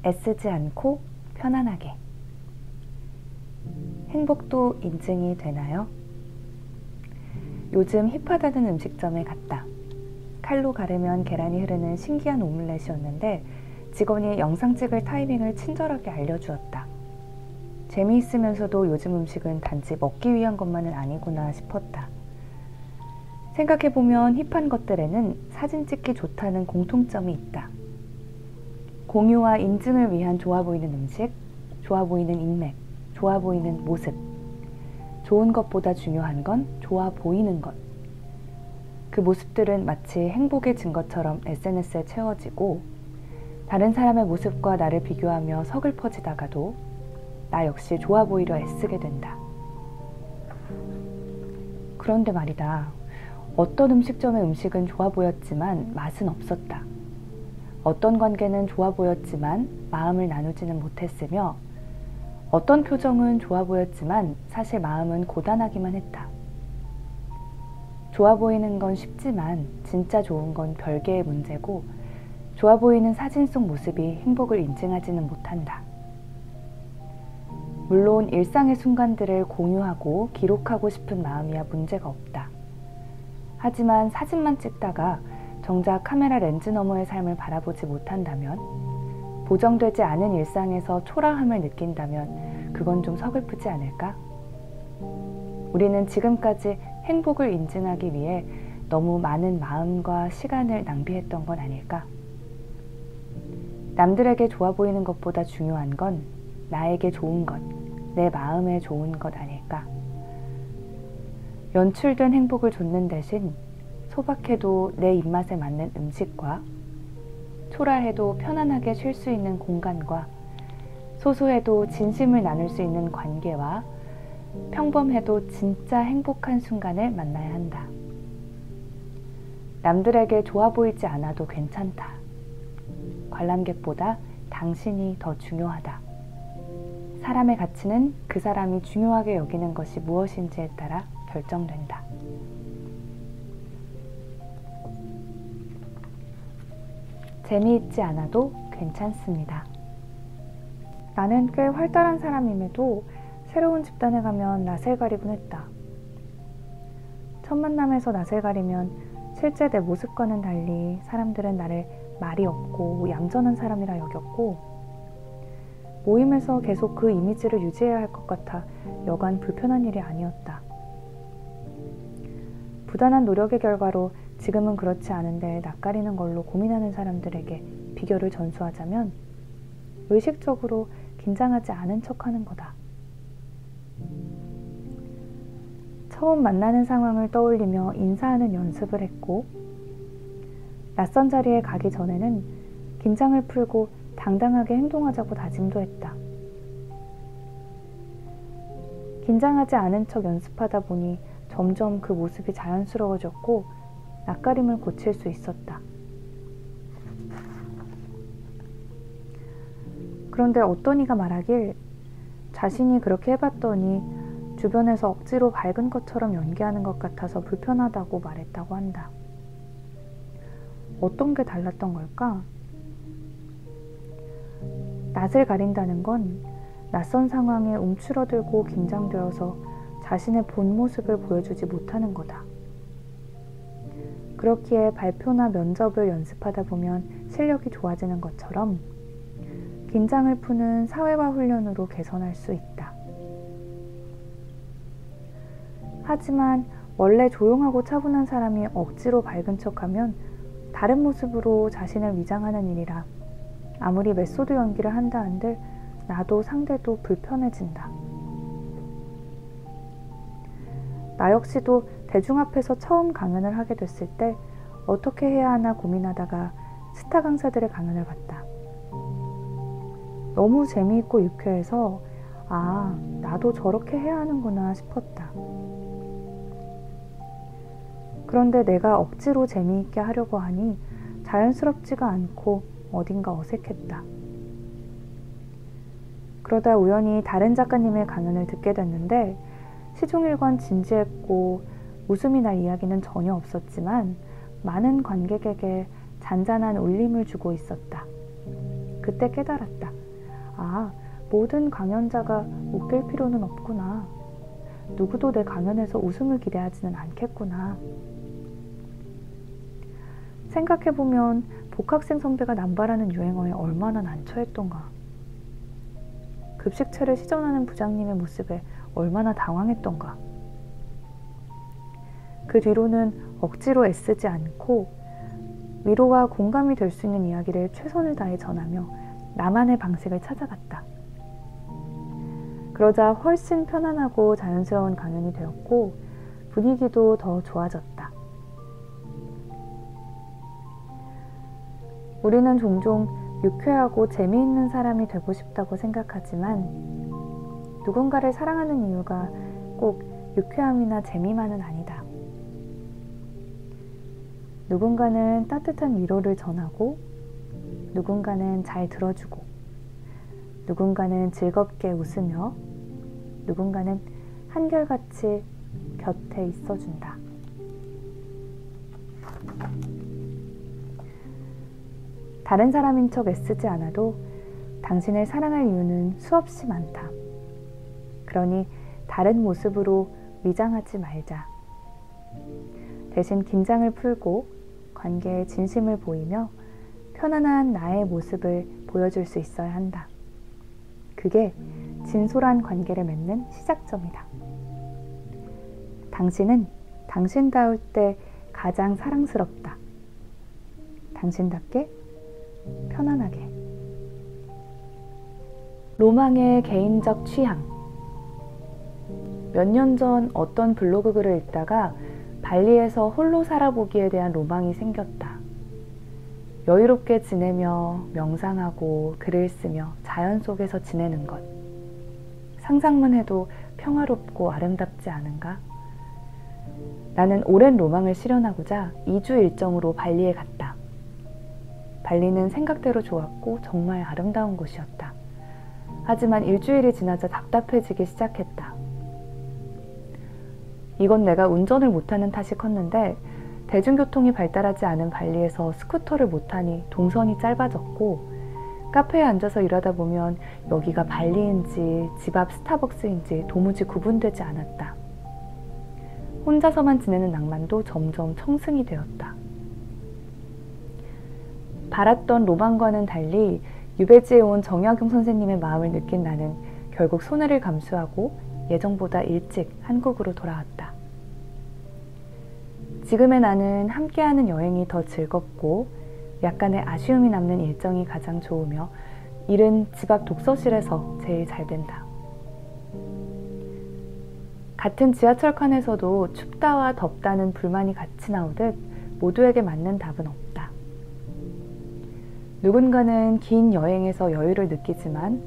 애쓰지 않고 편안하게. 행복도 인증이 되나요? 요즘 힙하다는 음식점에 갔다. 칼로 가르면 계란이 흐르는 신기한 오믈렛이었는데 직원이 영상 찍을 타이밍을 친절하게 알려주었다. 재미있으면서도 요즘 음식은 단지 먹기 위한 것만은 아니구나 싶었다. 생각해보면 힙한 것들에는 사진 찍기 좋다는 공통점이 있다. 공유와 인증을 위한 좋아 보이는 음식, 좋아 보이는 인맥, 좋아 보이는 모습. 좋은 것보다 중요한 건 좋아 보이는 것. 그 모습들은 마치 행복의 증거처럼 SNS에 채워지고 다른 사람의 모습과 나를 비교하며 서글퍼지다가도 나 역시 좋아 보이려 애쓰게 된다. 그런데 말이다. 어떤 음식점의 음식은 좋아 보였지만 맛은 없었다. 어떤 관계는 좋아 보였지만 마음을 나누지는 못했으며 어떤 표정은 좋아 보였지만 사실 마음은 고단하기만 했다. 좋아 보이는 건 쉽지만 진짜 좋은 건 별개의 문제고 좋아 보이는 사진 속 모습이 행복을 인증하지는 못한다. 물론 일상의 순간들을 공유하고 기록하고 싶은 마음이야 문제가 없다. 하지만 사진만 찍다가 정작 카메라 렌즈 너머의 삶을 바라보지 못한다면, 보정되지 않은 일상에서 초라함을 느낀다면 그건 좀 서글프지 않을까? 우리는 지금까지 행복을 인증하기 위해 너무 많은 마음과 시간을 낭비했던 건 아닐까? 남들에게 좋아 보이는 것보다 중요한 건 나에게 좋은 것, 내 마음에 좋은 것 아닐까? 연출된 행복을 좇는 대신 소박해도 내 입맛에 맞는 음식과 초라해도 편안하게 쉴 수 있는 공간과 소소해도 진심을 나눌 수 있는 관계와 평범해도 진짜 행복한 순간을 만나야 한다. 남들에게 좋아 보이지 않아도 괜찮다. 관람객보다 당신이 더 중요하다. 사람의 가치는 그 사람이 중요하게 여기는 것이 무엇인지에 따라 결정된다. 재미있지 않아도 괜찮습니다. 나는 꽤 활달한 사람임에도 새로운 집단에 가면 낯을 가리곤 했다. 첫 만남에서 낯을 가리면 실제 내 모습과는 달리 사람들은 나를 말이 없고 얌전한 사람이라 여겼고 모임에서 계속 그 이미지를 유지해야 할 것 같아 여간 불편한 일이 아니었다. 부단한 노력의 결과로 지금은 그렇지 않은데 낯가리는 걸로 고민하는 사람들에게 비결을 전수하자면 의식적으로 긴장하지 않은 척하는 거다. 처음 만나는 상황을 떠올리며 인사하는 연습을 했고 낯선 자리에 가기 전에는 긴장을 풀고 당당하게 행동하자고 다짐도 했다. 긴장하지 않은 척 연습하다 보니 점점 그 모습이 자연스러워졌고 낯가림을 고칠 수 있었다. 그런데 어떤 이가 말하길 자신이 그렇게 해봤더니 주변에서 억지로 밝은 것처럼 연기하는 것 같아서 불편하다고 말했다고 한다. 어떤 게 달랐던 걸까? 낯을 가린다는 건 낯선 상황에 움츠러들고 긴장되어서 자신의 본 모습을 보여주지 못하는 거다. 그렇기에 발표나 면접을 연습하다 보면 실력이 좋아지는 것처럼 긴장을 푸는 사회화 훈련으로 개선할 수 있다. 하지만 원래 조용하고 차분한 사람이 억지로 밝은 척하면 다른 모습으로 자신을 위장하는 일이라 아무리 메소드 연기를 한다 한들 나도 상대도 불편해진다. 나 역시도 대중 앞에서 처음 강연을 하게 됐을 때 어떻게 해야 하나 고민하다가 스타 강사들의 강연을 봤다. 너무 재미있고 유쾌해서 아, 나도 저렇게 해야 하는구나 싶었다. 그런데 내가 억지로 재미있게 하려고 하니 자연스럽지가 않고 어딘가 어색했다. 그러다 우연히 다른 작가님의 강연을 듣게 됐는데 시종일관 진지했고 웃음이 날 이야기는 전혀 없었지만 많은 관객에게 잔잔한 울림을 주고 있었다. 그때 깨달았다. 아, 모든 강연자가 웃길 필요는 없구나. 누구도 내 강연에서 웃음을 기대하지는 않겠구나. 생각해보면 복학생 선배가 남발하는 유행어에 얼마나 난처했던가. 급식차를 시전하는 부장님의 모습에 얼마나 당황했던가. 그 뒤로는 억지로 애쓰지 않고 위로와 공감이 될 수 있는 이야기를 최선을 다해 전하며 나만의 방식을 찾아갔다. 그러자 훨씬 편안하고 자연스러운 강연이 되었고 분위기도 더 좋아졌다. 우리는 종종 유쾌하고 재미있는 사람이 되고 싶다고 생각하지만 누군가를 사랑하는 이유가 꼭 유쾌함이나 재미만은 아니다. 누군가는 따뜻한 위로를 전하고 누군가는 잘 들어주고 누군가는 즐겁게 웃으며 누군가는 한결같이 곁에 있어준다. 다른 사람인 척 애쓰지 않아도 당신을 사랑할 이유는 수없이 많다. 그러니 다른 모습으로 위장하지 말자. 대신 긴장을 풀고 관계에 진심을 보이며 편안한 나의 모습을 보여줄 수 있어야 한다. 그게 진솔한 관계를 맺는 시작점이다. 당신은 당신다울 때 가장 사랑스럽다. 당신답게 편안하게. 로망의 개인적 취향. 몇 년 전 어떤 블로그 글을 읽다가 발리에서 홀로 살아보기에 대한 로망이 생겼다. 여유롭게 지내며 명상하고 글을 쓰며 자연 속에서 지내는 것. 상상만 해도 평화롭고 아름답지 않은가? 나는 오랜 로망을 실현하고자 2주 일정으로 발리에 갔다. 발리는 생각대로 좋았고 정말 아름다운 곳이었다. 하지만 일주일이 지나자 답답해지기 시작했다. 이건 내가 운전을 못하는 탓이 컸는데 대중교통이 발달하지 않은 발리에서 스쿠터를 못하니 동선이 짧아졌고 카페에 앉아서 일하다 보면 여기가 발리인지 집 앞 스타벅스인지 도무지 구분되지 않았다. 혼자서만 지내는 낭만도 점점 청승이 되었다. 바랐던 로망과는 달리 유배지에 온 정약용 선생님의 마음을 느낀 나는 결국 손해를 감수하고 예정보다 일찍 한국으로 돌아왔다. 지금의 나는 함께하는 여행이 더 즐겁고 약간의 아쉬움이 남는 일정이 가장 좋으며 일은 집 앞 독서실에서 제일 잘 된다. 같은 지하철 칸에서도 춥다와 덥다는 불만이 같이 나오듯 모두에게 맞는 답은 없다. 누군가는 긴 여행에서 여유를 느끼지만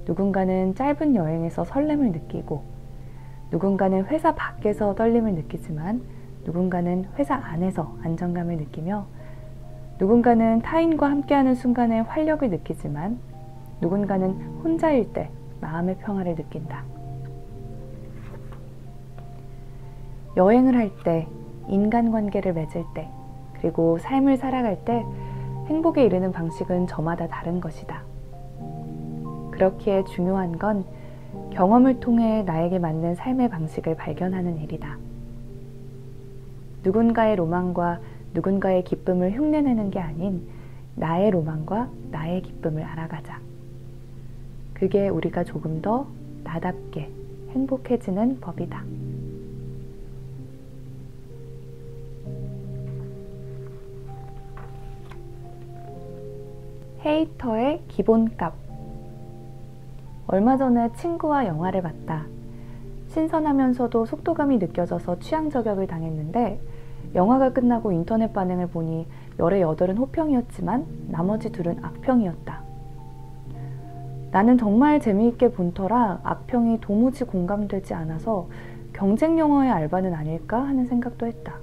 누군가는 짧은 여행에서 설렘을 느끼고 누군가는 회사 밖에서 떨림을 느끼지만 누군가는 회사 안에서 안정감을 느끼며 누군가는 타인과 함께하는 순간에 활력을 느끼지만 누군가는 혼자일 때 마음의 평화를 느낀다. 여행을 할 때, 인간관계를 맺을 때, 그리고 삶을 살아갈 때 행복에 이르는 방식은 저마다 다른 것이다. 그렇기에 중요한 건 경험을 통해 나에게 맞는 삶의 방식을 발견하는 일이다. 누군가의 로망과 누군가의 기쁨을 흉내내는 게 아닌 나의 로망과 나의 기쁨을 알아가자. 그게 우리가 조금 더 나답게 행복해지는 법이다. 헤이터의 기본값. 얼마 전에 친구와 영화를 봤다. 신선하면서도 속도감이 느껴져서 취향 저격을 당했는데 영화가 끝나고 인터넷 반응을 보니 열의 8은 호평이었지만 나머지 2은 악평이었다. 나는 정말 재미있게 본 터라 악평이 도무지 공감되지 않아서 경쟁 영화의 알바는 아닐까 하는 생각도 했다.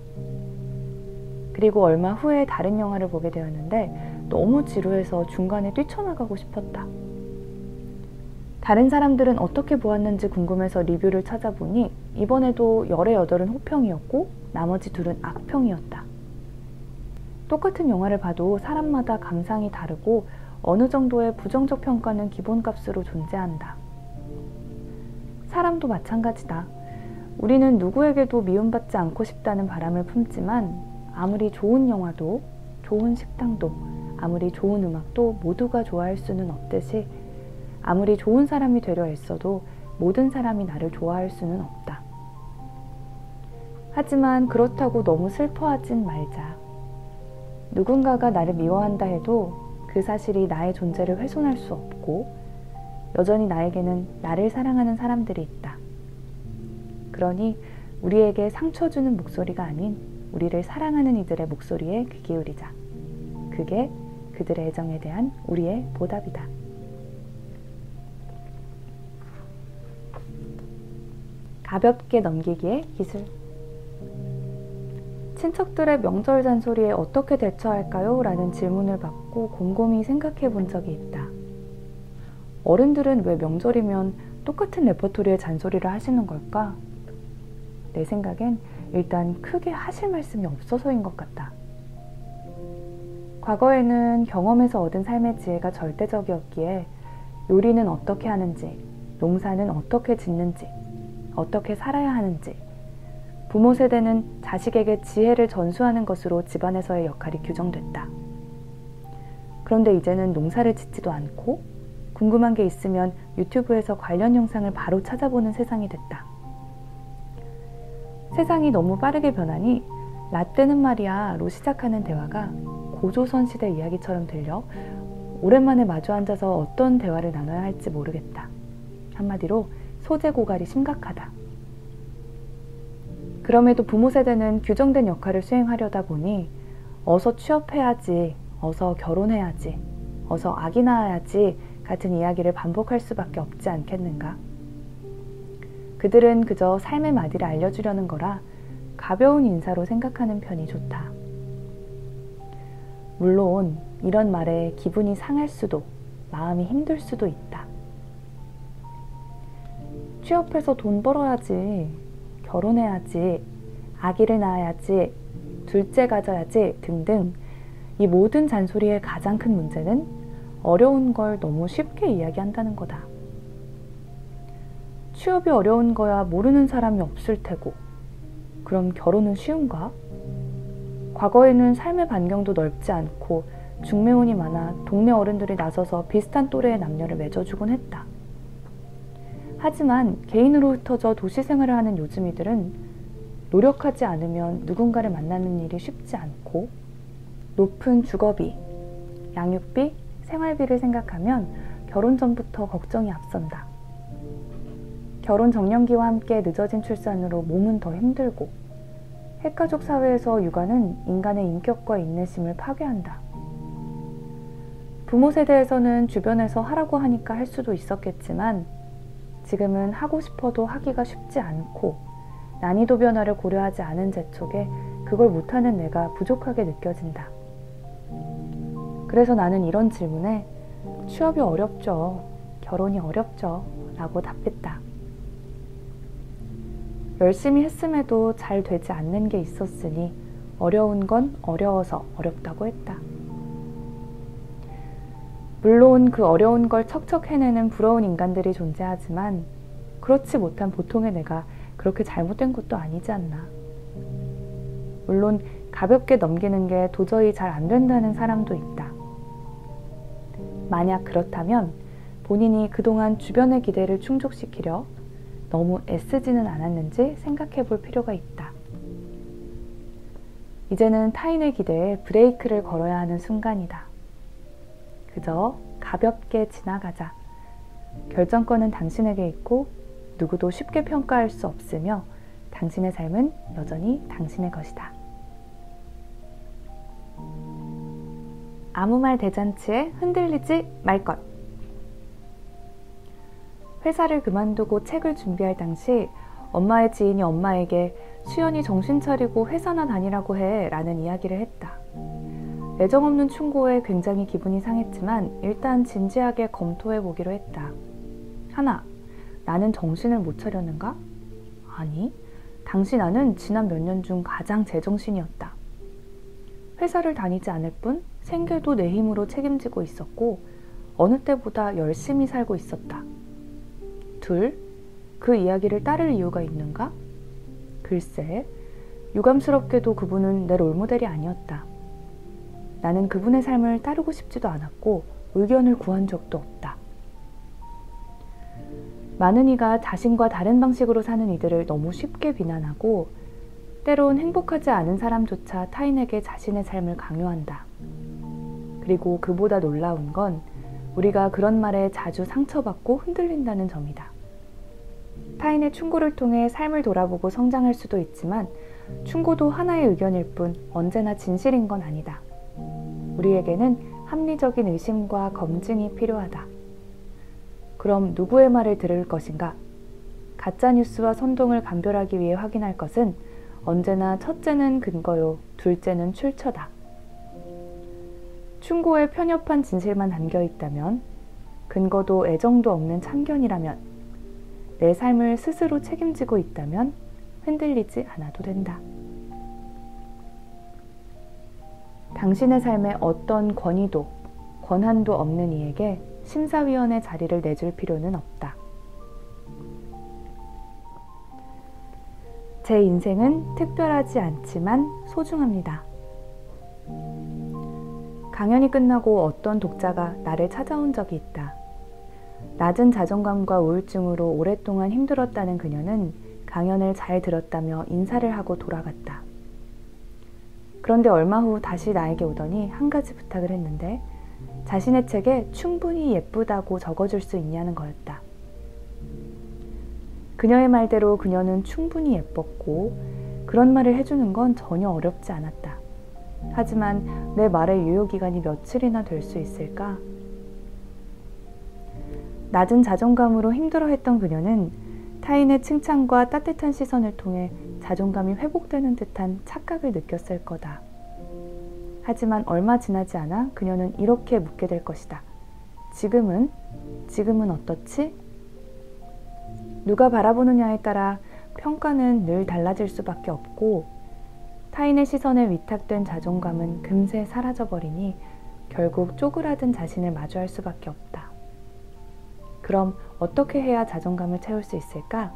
그리고 얼마 후에 다른 영화를 보게 되었는데 너무 지루해서 중간에 뛰쳐나가고 싶었다. 다른 사람들은 어떻게 보았는지 궁금해서 리뷰를 찾아보니 이번에도 열의 8은 호평이었고 나머지 2은 악평이었다. 똑같은 영화를 봐도 사람마다 감상이 다르고 어느 정도의 부정적 평가는 기본값으로 존재한다. 사람도 마찬가지다. 우리는 누구에게도 미움받지 않고 싶다는 바람을 품지만 아무리 좋은 영화도, 좋은 식당도, 아무리 좋은 음악도 모두가 좋아할 수는 없듯이 아무리 좋은 사람이 되려 애써도 모든 사람이 나를 좋아할 수는 없다. 하지만 그렇다고 너무 슬퍼하진 말자. 누군가가 나를 미워한다 해도 그 사실이 나의 존재를 훼손할 수 없고 여전히 나에게는 나를 사랑하는 사람들이 있다. 그러니 우리에게 상처 주는 목소리가 아닌 우리를 사랑하는 이들의 목소리에 귀 기울이자. 그게 그들의 애정에 대한 우리의 보답이다. 가볍게 넘기기의 기술. 친척들의 명절 잔소리에 어떻게 대처할까요? 라는 질문을 받고 곰곰이 생각해 본 적이 있다. 어른들은 왜 명절이면 똑같은 레퍼토리의 잔소리를 하시는 걸까? 내 생각엔 일단 크게 하실 말씀이 없어서인 것 같다. 과거에는 경험에서 얻은 삶의 지혜가 절대적이었기에 요리는 어떻게 하는지, 농사는 어떻게 짓는지, 어떻게 살아야 하는지, 부모 세대는 자식에게 지혜를 전수하는 것으로 집안에서의 역할이 규정됐다. 그런데 이제는 농사를 짓지도 않고 궁금한 게 있으면 유튜브에서 관련 영상을 바로 찾아보는 세상이 됐다. 세상이 너무 빠르게 변하니 라떼는 말이야로 시작하는 대화가 고조선 시대 이야기처럼 들려 오랜만에 마주 앉아서 어떤 대화를 나눠야 할지 모르겠다. 한마디로 소재 고갈이 심각하다. 그럼에도 부모 세대는 규정된 역할을 수행하려다 보니 어서 취업해야지, 어서 결혼해야지, 어서 아기 낳아야지 같은 이야기를 반복할 수밖에 없지 않겠는가. 그들은 그저 삶의 마디를 알려주려는 거라 가벼운 인사로 생각하는 편이 좋다. 물론 이런 말에 기분이 상할 수도, 마음이 힘들 수도 있다. 취업해서 돈 벌어야지, 결혼해야지, 아기를 낳아야지, 둘째 가져야지 등등 이 모든 잔소리의 가장 큰 문제는 어려운 걸 너무 쉽게 이야기한다는 거다. 취업이 어려운 거야 모르는 사람이 없을 테고 그럼 결혼은 쉬운가? 과거에는 삶의 반경도 넓지 않고 중매운이 많아 동네 어른들이 나서서 비슷한 또래의 남녀를 맺어주곤 했다. 하지만 개인으로 흩어져 도시 생활을 하는 요즘이들은 노력하지 않으면 누군가를 만나는 일이 쉽지 않고 높은 주거비, 양육비, 생활비를 생각하면 결혼 전부터 걱정이 앞선다. 결혼 정년기와 함께 늦어진 출산으로 몸은 더 힘들고 핵가족 사회에서 육아는 인간의 인격과 인내심을 파괴한다. 부모 세대에서는 주변에서 하라고 하니까 할 수도 있었겠지만 지금은 하고 싶어도 하기가 쉽지 않고 난이도 변화를 고려하지 않은 제 쪽에 그걸 못하는 내가 부족하게 느껴진다. 그래서 나는 이런 질문에 취업이 어렵죠, 결혼이 어렵죠 라고 답했다. 열심히 했음에도 잘 되지 않는 게 있었으니 어려운 건 어려워서 어렵다고 했다. 물론 그 어려운 걸 척척 해내는 부러운 인간들이 존재하지만 그렇지 못한 보통의 내가 그렇게 잘못된 것도 아니지 않나. 물론 가볍게 넘기는 게 도저히 잘 안 된다는 사람도 있다. 만약 그렇다면 본인이 그동안 주변의 기대를 충족시키려 너무 애쓰지는 않았는지 생각해 볼 필요가 있다. 이제는 타인의 기대에 브레이크를 걸어야 하는 순간이다. 그저 가볍게 지나가자. 결정권은 당신에게 있고 누구도 쉽게 평가할 수 없으며 당신의 삶은 여전히 당신의 것이다. 아무 말 대잔치에 흔들리지 말 것. 회사를 그만두고 책을 준비할 당시 엄마의 지인이 엄마에게 수연이 정신 차리고 회사나 다니라고 해 라는 이야기를 했다. 애정 없는 충고에 굉장히 기분이 상했지만 일단 진지하게 검토해 보기로 했다. 하나, 나는 정신을 못 차렸는가? 아니, 당시 나는 지난 몇 년 중 가장 제정신이었다. 회사를 다니지 않을 뿐 생계도 내 힘으로 책임지고 있었고 어느 때보다 열심히 살고 있었다. 둘, 그 이야기를 따를 이유가 있는가? 글쎄, 유감스럽게도 그분은 내 롤모델이 아니었다. 나는 그분의 삶을 따르고 싶지도 않았고 의견을 구한 적도 없다. 많은 이가 자신과 다른 방식으로 사는 이들을 너무 쉽게 비난하고 때론 행복하지 않은 사람조차 타인에게 자신의 삶을 강요한다. 그리고 그보다 놀라운 건 우리가 그런 말에 자주 상처받고 흔들린다는 점이다. 타인의 충고를 통해 삶을 돌아보고 성장할 수도 있지만 충고도 하나의 의견일 뿐 언제나 진실인 건 아니다. 우리에게는 합리적인 의심과 검증이 필요하다. 그럼 누구의 말을 들을 것인가? 가짜뉴스와 선동을 감별하기 위해 확인할 것은 언제나 첫째는 근거요, 둘째는 출처다. 충고에 편협한 진실만 담겨 있다면, 근거도 애정도 없는 참견이라면, 내 삶을 스스로 책임지고 있다면 흔들리지 않아도 된다. 당신의 삶에 어떤 권위도, 권한도 없는 이에게 심사위원의 자리를 내줄 필요는 없다. 제 인생은 특별하지 않지만 소중합니다. 강연이 끝나고 어떤 독자가 나를 찾아온 적이 있다. 낮은 자존감과 우울증으로 오랫동안 힘들었다는 그녀는 강연을 잘 들었다며 인사를 하고 돌아갔다. 그런데 얼마 후 다시 나에게 오더니 한 가지 부탁을 했는데 자신의 책에 충분히 예쁘다고 적어줄 수 있냐는 거였다. 그녀의 말대로 그녀는 충분히 예뻤고 그런 말을 해주는 건 전혀 어렵지 않았다. 하지만 내 말의 유효기간이 며칠이나 될 수 있을까? 낮은 자존감으로 힘들어했던 그녀는 타인의 칭찬과 따뜻한 시선을 통해 자존감이 회복되는 듯한 착각을 느꼈을 거다. 하지만 얼마 지나지 않아 그녀는 이렇게 묻게 될 것이다. 지금은 어떻지? 누가 바라보느냐에 따라 평가는 늘 달라질 수밖에 없고 타인의 시선에 위탁된 자존감은 금세 사라져버리니 결국 쪼그라든 자신을 마주할 수밖에 없다. 그럼 어떻게 해야 자존감을 채울 수 있을까?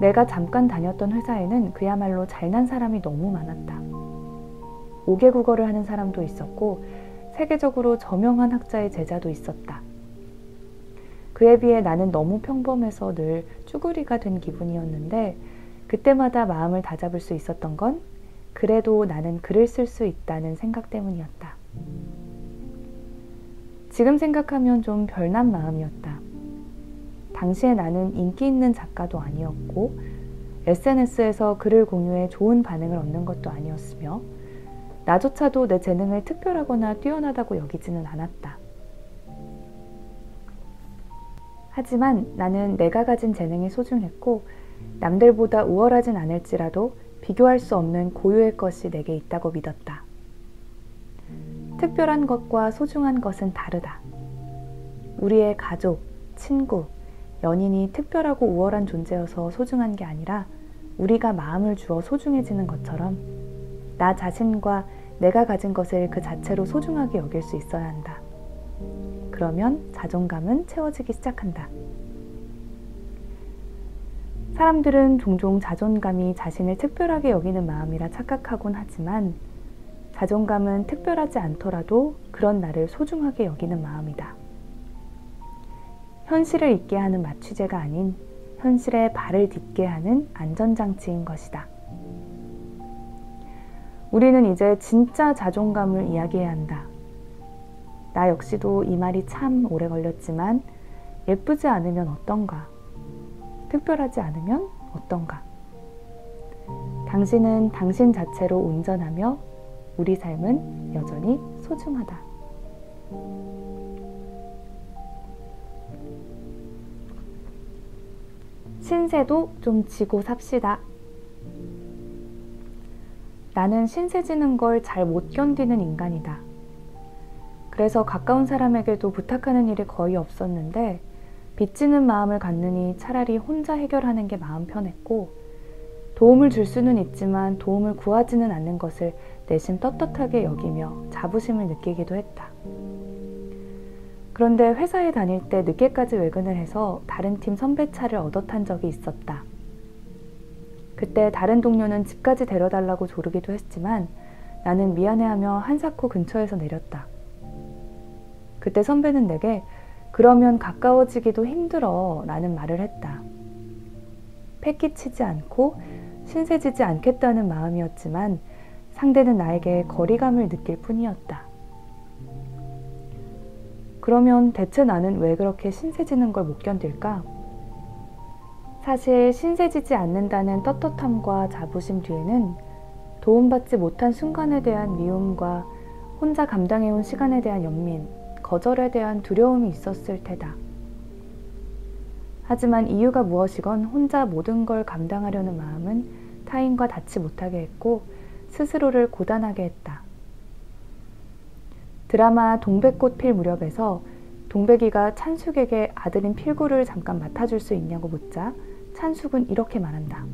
내가 잠깐 다녔던 회사에는 그야말로 잘난 사람이 너무 많았다. 5개 국어를 하는 사람도 있었고 세계적으로 저명한 학자의 제자도 있었다. 그에 비해 나는 너무 평범해서 늘 쭈구리가 된 기분이었는데 그때마다 마음을 다잡을 수 있었던 건 그래도 나는 글을 쓸 수 있다는 생각 때문이었다. 지금 생각하면 좀 별난 마음이었다. 당시에 나는 인기 있는 작가도 아니었고 SNS에서 글을 공유해 좋은 반응을 얻는 것도 아니었으며 나조차도 내 재능을 특별하거나 뛰어나다고 여기지는 않았다. 하지만 나는 내가 가진 재능이 소중했고 남들보다 우월하진 않을지라도 비교할 수 없는 고유의 것이 내게 있다고 믿었다. 특별한 것과 소중한 것은 다르다. 우리의 가족, 친구, 연인이 특별하고 우월한 존재여서 소중한 게 아니라 우리가 마음을 주어 소중해지는 것처럼 나 자신과 내가 가진 것을 그 자체로 소중하게 여길 수 있어야 한다. 그러면 자존감은 채워지기 시작한다. 사람들은 종종 자존감이 자신을 특별하게 여기는 마음이라 착각하곤 하지만 자존감은 특별하지 않더라도 그런 나를 소중하게 여기는 마음이다. 현실을 잊게 하는 마취제가 아닌 현실에 발을 딛게 하는 안전장치인 것이다. 우리는 이제 진짜 자존감을 이야기해야 한다. 나 역시도 이 말이 참 오래 걸렸지만 예쁘지 않으면 어떤가? 특별하지 않으면 어떤가? 당신은 당신 자체로 온전하며 우리 삶은 여전히 소중하다. 신세도 좀 지고 삽시다. 나는 신세 지는 걸 잘 못 견디는 인간이다. 그래서 가까운 사람에게도 부탁하는 일이 거의 없었는데 빚지는 마음을 갖느니 차라리 혼자 해결하는 게 마음 편했고 도움을 줄 수는 있지만 도움을 구하지는 않는 것을 내심 떳떳하게 여기며 자부심을 느끼기도 했다. 그런데 회사에 다닐 때 늦게까지 외근을 해서 다른 팀 선배 차를 얻어 탄 적이 있었다. 그때 다른 동료는 집까지 데려달라고 조르기도 했지만 나는 미안해하며 한사코 근처에서 내렸다. 그때 선배는 내게 그러면 가까워지기도 힘들어 라는 말을 했다. 패기치지 않고 신세지지 않겠다는 마음이었지만 상대는 나에게 거리감을 느낄 뿐이었다. 그러면 대체 나는 왜 그렇게 신세지는 걸 못 견딜까? 사실 신세지지 않는다는 떳떳함과 자부심 뒤에는 도움받지 못한 순간에 대한 미움과 혼자 감당해온 시간에 대한 연민, 거절에 대한 두려움이 있었을 테다. 하지만 이유가 무엇이건 혼자 모든 걸 감당하려는 마음은 타인과 닿지 못하게 했고 스스로를 고단하게 했다. 드라마 동백꽃 필 무렵에서 동백이가 찬숙에게 아들인 필구를 잠깐 맡아줄 수 있냐고 묻자 찬숙은 이렇게 말한다.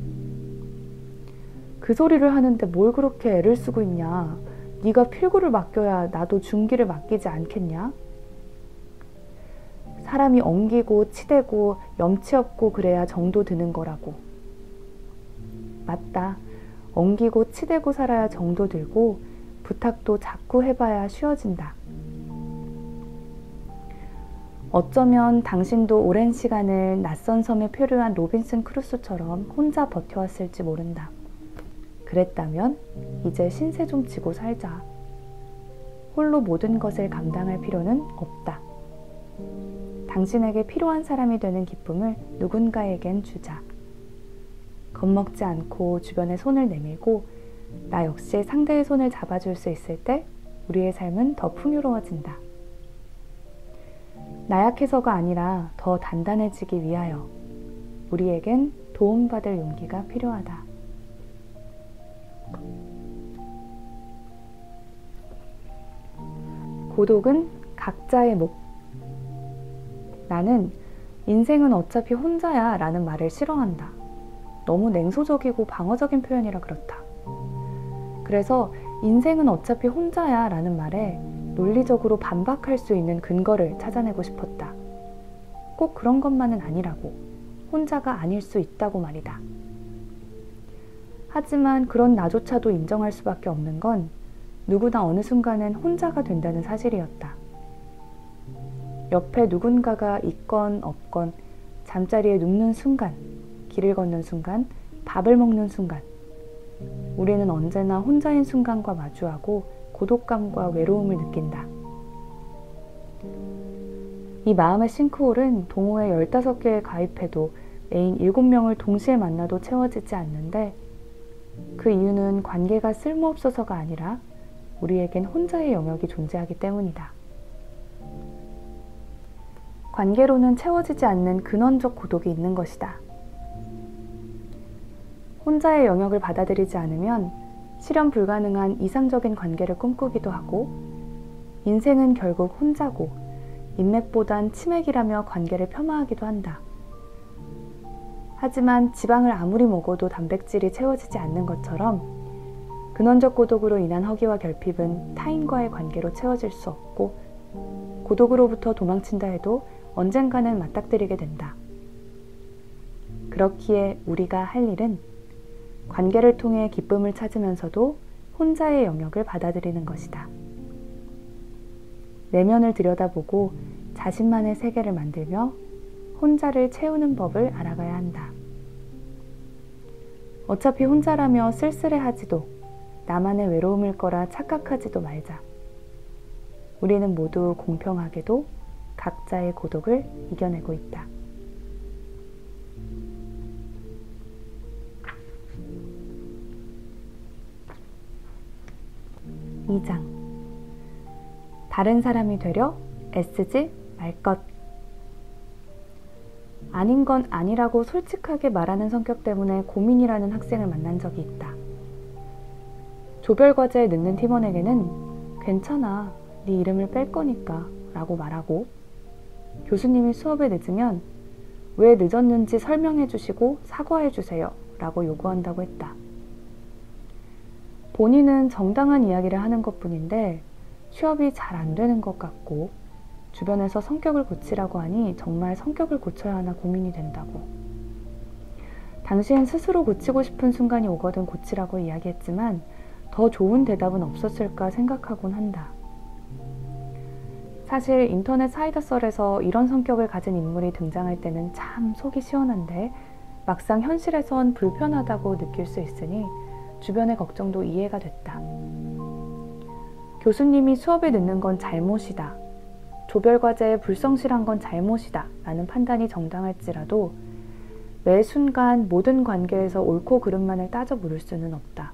그 소리를 하는데 뭘 그렇게 애를 쓰고 있냐. 네가 필구를 맡겨야 나도 준기를 맡기지 않겠냐. 사람이 엉기고 치대고 염치 없고 그래야 정도 드는 거라고. 맞다. 엉기고 치대고 살아야 정도 들고 부탁도 자꾸 해봐야 쉬워진다. 어쩌면 당신도 오랜 시간을 낯선 섬에 표류한 로빈슨 크루소처럼 혼자 버텨왔을지 모른다. 그랬다면 이제 신세 좀 지고 살자. 홀로 모든 것을 감당할 필요는 없다. 당신에게 필요한 사람이 되는 기쁨을 누군가에겐 주자. 겁먹지 않고 주변에 손을 내밀고 나 역시 상대의 손을 잡아줄 수 있을 때 우리의 삶은 더 풍요로워진다. 나약해서가 아니라 더 단단해지기 위하여 우리에겐 도움받을 용기가 필요하다. 고독은 각자의 몫. 나는 인생은 어차피 혼자야 라는 말을 싫어한다. 너무 냉소적이고 방어적인 표현이라 그렇다. 그래서 인생은 어차피 혼자야 라는 말에 논리적으로 반박할 수 있는 근거를 찾아내고 싶었다. 꼭 그런 것만은 아니라고. 혼자가 아닐 수 있다고 말이다. 하지만 그런 나조차도 인정할 수밖에 없는 건 누구나 어느 순간은 혼자가 된다는 사실이었다. 옆에 누군가가 있건 없건 잠자리에 눕는 순간, 길을 걷는 순간, 밥을 먹는 순간 우리는 언제나 혼자인 순간과 마주하고 고독감과 외로움을 느낀다. 이 마음의 싱크홀은 동호회 15개에 가입해도 애인 7명을 동시에 만나도 채워지지 않는데 그 이유는 관계가 쓸모없어서가 아니라 우리에겐 혼자의 영역이 존재하기 때문이다. 관계로는 채워지지 않는 근원적 고독이 있는 것이다. 혼자의 영역을 받아들이지 않으면 실현 불가능한 이상적인 관계를 꿈꾸기도 하고 인생은 결국 혼자고 인맥보단 치맥이라며 관계를 폄하하기도 한다. 하지만 지방을 아무리 먹어도 단백질이 채워지지 않는 것처럼 근원적 고독으로 인한 허기와 결핍은 타인과의 관계로 채워질 수 없고 고독으로부터 도망친다 해도 언젠가는 맞닥뜨리게 된다. 그렇기에 우리가 할 일은 관계를 통해 기쁨을 찾으면서도 혼자의 영역을 받아들이는 것이다. 내면을 들여다보고 자신만의 세계를 만들며 혼자를 채우는 법을 알아가야 한다. 어차피 혼자라며 쓸쓸해하지도 나만의 외로움일 거라 착각하지도 말자. 우리는 모두 공평하게도 각자의 고독을 이겨내고 있다. (2장) 다른 사람이 되려 애쓰지 말 것. 아닌 건 아니라고 솔직하게 말하는 성격 때문에 고민이라는 학생을 만난 적이 있다. 조별과제에 늦는 팀원에게는 괜찮아, 네 이름을 뺄 거니까 라고 말하고 교수님이 수업에 늦으면 왜 늦었는지 설명해 주시고 사과해 주세요 라고 요구한다고 했다. 본인은 정당한 이야기를 하는 것 뿐인데 취업이 잘 안 되는 것 같고 주변에서 성격을 고치라고 하니 정말 성격을 고쳐야 하나 고민이 된다고. 당시엔 스스로 고치고 싶은 순간이 오거든 고치라고 이야기했지만 더 좋은 대답은 없었을까 생각하곤 한다. 사실 인터넷 사이다썰에서 이런 성격을 가진 인물이 등장할 때는 참 속이 시원한데 막상 현실에선 불편하다고 느낄 수 있으니 주변의 걱정도 이해가 됐다. 교수님이 수업에 늦는 건 잘못이다. 조별과제에 불성실한 건 잘못이다. 라는 판단이 정당할지라도 매 순간 모든 관계에서 옳고 그름만을 따져 물을 수는 없다.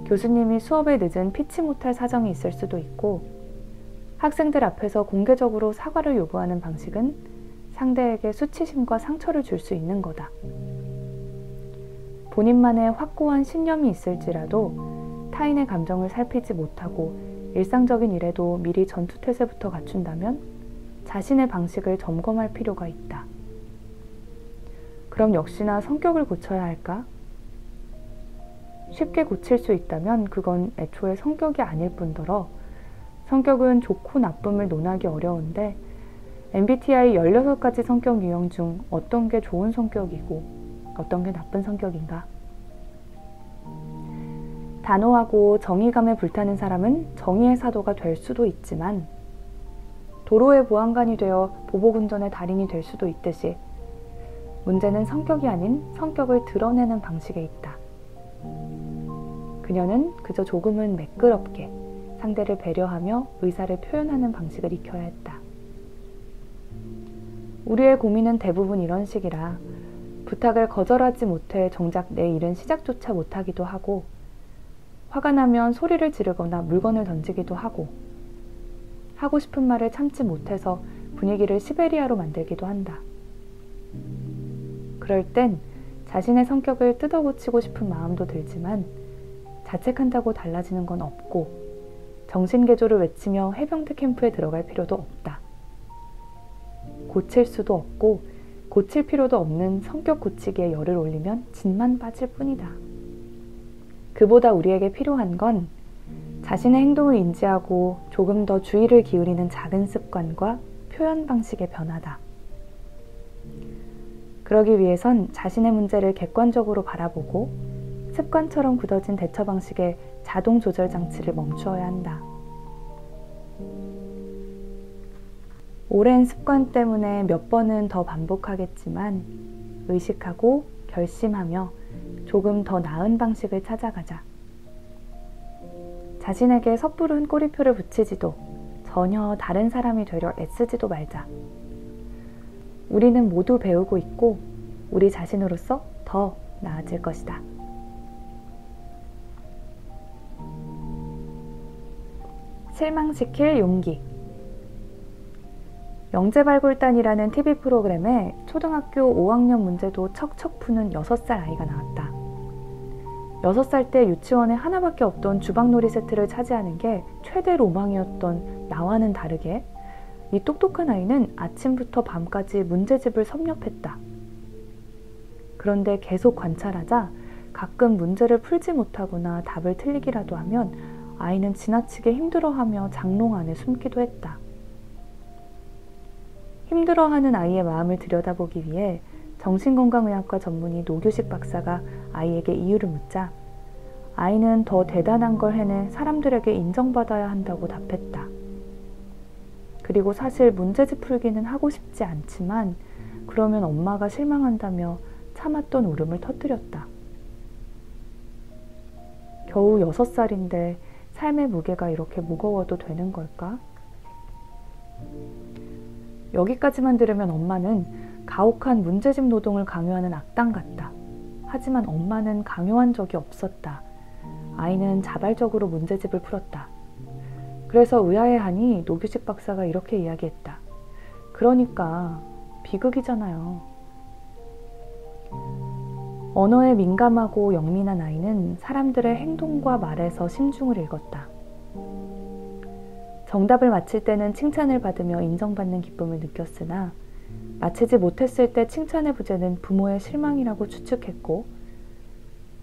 교수님이 수업에 늦은 피치 못할 사정이 있을 수도 있고 학생들 앞에서 공개적으로 사과를 요구하는 방식은 상대에게 수치심과 상처를 줄 수 있는 거다. 본인만의 확고한 신념이 있을지라도 타인의 감정을 살피지 못하고 일상적인 일에도 미리 전투태세부터 갖춘다면 자신의 방식을 점검할 필요가 있다. 그럼 역시나 성격을 고쳐야 할까? 쉽게 고칠 수 있다면 그건 애초에 성격이 아닐 뿐더러 성격은 좋고 나쁨을 논하기 어려운데 MBTI 16가지 성격 유형 중 어떤 게 좋은 성격이고 어떤 게 나쁜 성격인가? 단호하고 정의감에 불타는 사람은 정의의 사도가 될 수도 있지만 도로의 보안관이 되어 보복운전의 달인이 될 수도 있듯이 문제는 성격이 아닌 성격을 드러내는 방식에 있다. 그녀는 그저 조금은 매끄럽게 상대를 배려하며 의사를 표현하는 방식을 익혀야 했다. 우리의 고민은 대부분 이런 식이라 부탁을 거절하지 못해 정작 내 일은 시작조차 못하기도 하고 화가 나면 소리를 지르거나 물건을 던지기도 하고 하고 싶은 말을 참지 못해서 분위기를 시베리아로 만들기도 한다. 그럴 땐 자신의 성격을 뜯어고치고 싶은 마음도 들지만 자책한다고 달라지는 건 없고 정신개조를 외치며 해병대 캠프에 들어갈 필요도 없다. 고칠 수도 없고 고칠 필요도 없는 성격 고치기에 열을 올리면 진만 빠질 뿐이다. 그보다 우리에게 필요한 건 자신의 행동을 인지하고 조금 더 주의를 기울이는 작은 습관과 표현 방식의 변화다. 그러기 위해선 자신의 문제를 객관적으로 바라보고 습관처럼 굳어진 대처 방식의 자동 조절 장치를 멈추어야 한다. 오랜 습관 때문에 몇 번은 더 반복하겠지만 의식하고 결심하며 조금 더 나은 방식을 찾아가자. 자신에게 섣부른 꼬리표를 붙이지도 전혀 다른 사람이 되려 애쓰지도 말자. 우리는 모두 배우고 있고 우리 자신으로서 더 나아질 것이다. 실망시킬 용기. 영재발굴단이라는 TV 프로그램에 초등학교 5학년 문제도 척척 푸는 6살 아이가 나왔다. 6살 때 유치원에 하나밖에 없던 주방놀이 세트를 차지하는 게 최대 로망이었던 나와는 다르게 이 똑똑한 아이는 아침부터 밤까지 문제집을 섭렵했다. 그런데 계속 관찰하자 가끔 문제를 풀지 못하거나 답을 틀리기라도 하면 아이는 지나치게 힘들어하며 장롱 안에 숨기도 했다. 힘들어하는 아이의 마음을 들여다보기 위해 정신건강의학과 전문의 노규식 박사가 아이에게 이유를 묻자 아이는 더 대단한 걸 해내 사람들에게 인정받아야 한다고 답했다. 그리고 사실 문제집 풀기는 하고 싶지 않지만 그러면 엄마가 실망한다며 참았던 울음을 터뜨렸다. 겨우 6살인데 삶의 무게가 이렇게 무거워도 되는 걸까? 여기까지만 들으면 엄마는 가혹한 문제집 노동을 강요하는 악당 같다. 하지만 엄마는 강요한 적이 없었다. 아이는 자발적으로 문제집을 풀었다. 그래서 의아해하니 노규식 박사가 이렇게 이야기했다. 그러니까 비극이잖아요. 언어에 민감하고 영민한 아이는 사람들의 행동과 말에서 심중을 읽었다. 정답을 맞힐 때는 칭찬을 받으며 인정받는 기쁨을 느꼈으나 맞히지 못했을 때 칭찬의 부재는 부모의 실망이라고 추측했고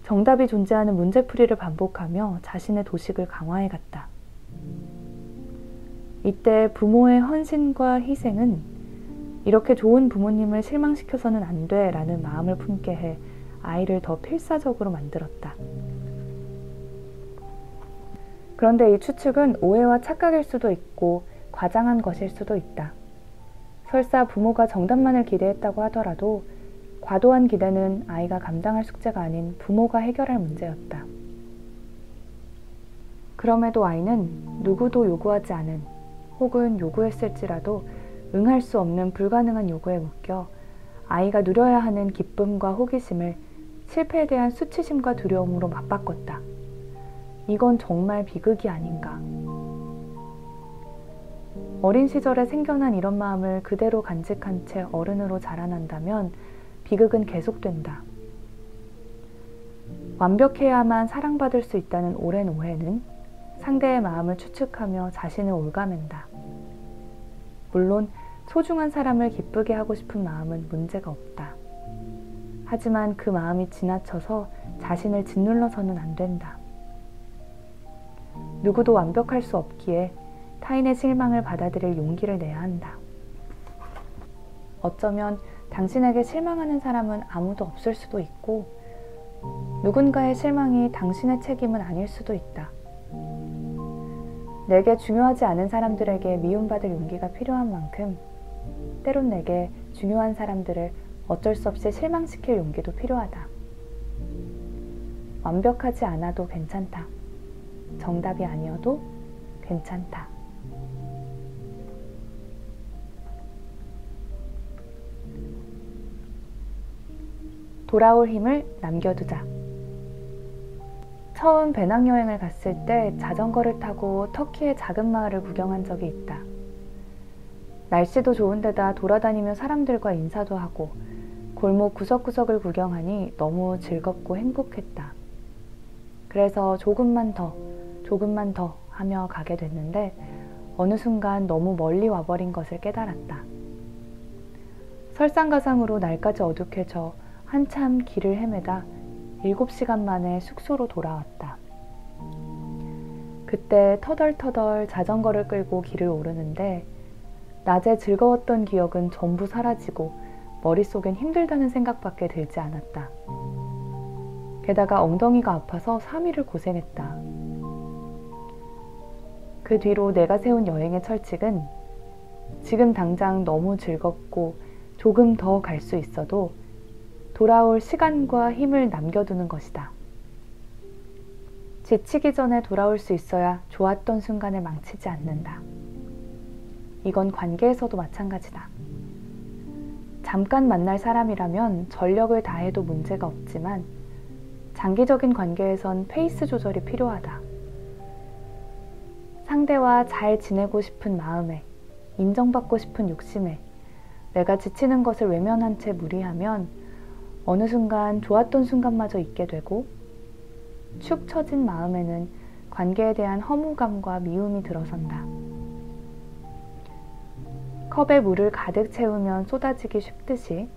정답이 존재하는 문제풀이를 반복하며 자신의 도식을 강화해갔다. 이때 부모의 헌신과 희생은 이렇게 좋은 부모님을 실망시켜서는 안 돼 라는 마음을 품게 해 아이를 더 필사적으로 만들었다. 그런데 이 추측은 오해와 착각일 수도 있고 과장한 것일 수도 있다. 설사 부모가 정답만을 기대했다고 하더라도 과도한 기대는 아이가 감당할 숙제가 아닌 부모가 해결할 문제였다. 그럼에도 아이는 누구도 요구하지 않은 혹은 요구했을지라도 응할 수 없는 불가능한 요구에 묶여 아이가 누려야 하는 기쁨과 호기심을 실패에 대한 수치심과 두려움으로 맞바꿨다. 이건 정말 비극이 아닌가. 어린 시절에 생겨난 이런 마음을 그대로 간직한 채 어른으로 자라난다면 비극은 계속된다. 완벽해야만 사랑받을 수 있다는 오랜 오해는 상대의 마음을 추측하며 자신을 올가맨다. 물론 소중한 사람을 기쁘게 하고 싶은 마음은 문제가 없다. 하지만 그 마음이 지나쳐서 자신을 짓눌러서는 안 된다. 누구도 완벽할 수 없기에 타인의 실망을 받아들일 용기를 내야 한다. 어쩌면 당신에게 실망하는 사람은 아무도 없을 수도 있고 누군가의 실망이 당신의 책임은 아닐 수도 있다. 내게 중요하지 않은 사람들에게 미움받을 용기가 필요한 만큼 때론 내게 중요한 사람들을 어쩔 수 없이 실망시킬 용기도 필요하다. 완벽하지 않아도 괜찮다. 정답이 아니어도 괜찮다. 돌아올 힘을 남겨두자. 처음 배낭여행을 갔을 때 자전거를 타고 터키의 작은 마을을 구경한 적이 있다. 날씨도 좋은 데다 돌아다니며 사람들과 인사도 하고 골목 구석구석을 구경하니 너무 즐겁고 행복했다. 그래서 조금만 더 하며 가게 됐는데 어느 순간 너무 멀리 와버린 것을 깨달았다. 설상가상으로 날까지 어둑해져 한참 길을 헤매다 7시간 만에 숙소로 돌아왔다. 그때 터덜터덜 자전거를 끌고 길을 오르는데 낮에 즐거웠던 기억은 전부 사라지고 머릿속엔 힘들다는 생각밖에 들지 않았다. 게다가 엉덩이가 아파서 3일을 고생했다. 그 뒤로 내가 세운 여행의 철칙은 지금 당장 너무 즐겁고 조금 더 갈 수 있어도 돌아올 시간과 힘을 남겨두는 것이다. 지치기 전에 돌아올 수 있어야 좋았던 순간을 망치지 않는다. 이건 관계에서도 마찬가지다. 잠깐 만날 사람이라면 전력을 다해도 문제가 없지만 장기적인 관계에선 페이스 조절이 필요하다. 상대와 잘 지내고 싶은 마음에, 인정받고 싶은 욕심에 내가 지치는 것을 외면한 채 무리하면 어느 순간 좋았던 순간마저 잊게 되고 축 처진 마음에는 관계에 대한 허무감과 미움이 들어선다. 컵에 물을 가득 채우면 쏟아지기 쉽듯이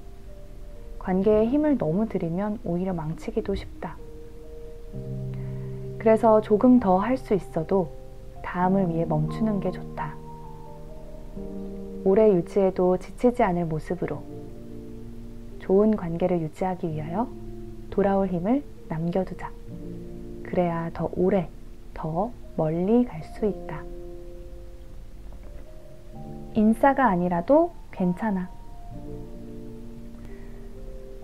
관계에 힘을 너무 들이면 오히려 망치기도 쉽다. 그래서 조금 더 할 수 있어도 다음을 위해 멈추는 게 좋다. 오래 유지해도 지치지 않을 모습으로 좋은 관계를 유지하기 위하여 돌아올 힘을 남겨두자. 그래야 더 오래, 더 멀리 갈 수 있다. 인싸가 아니라도 괜찮아.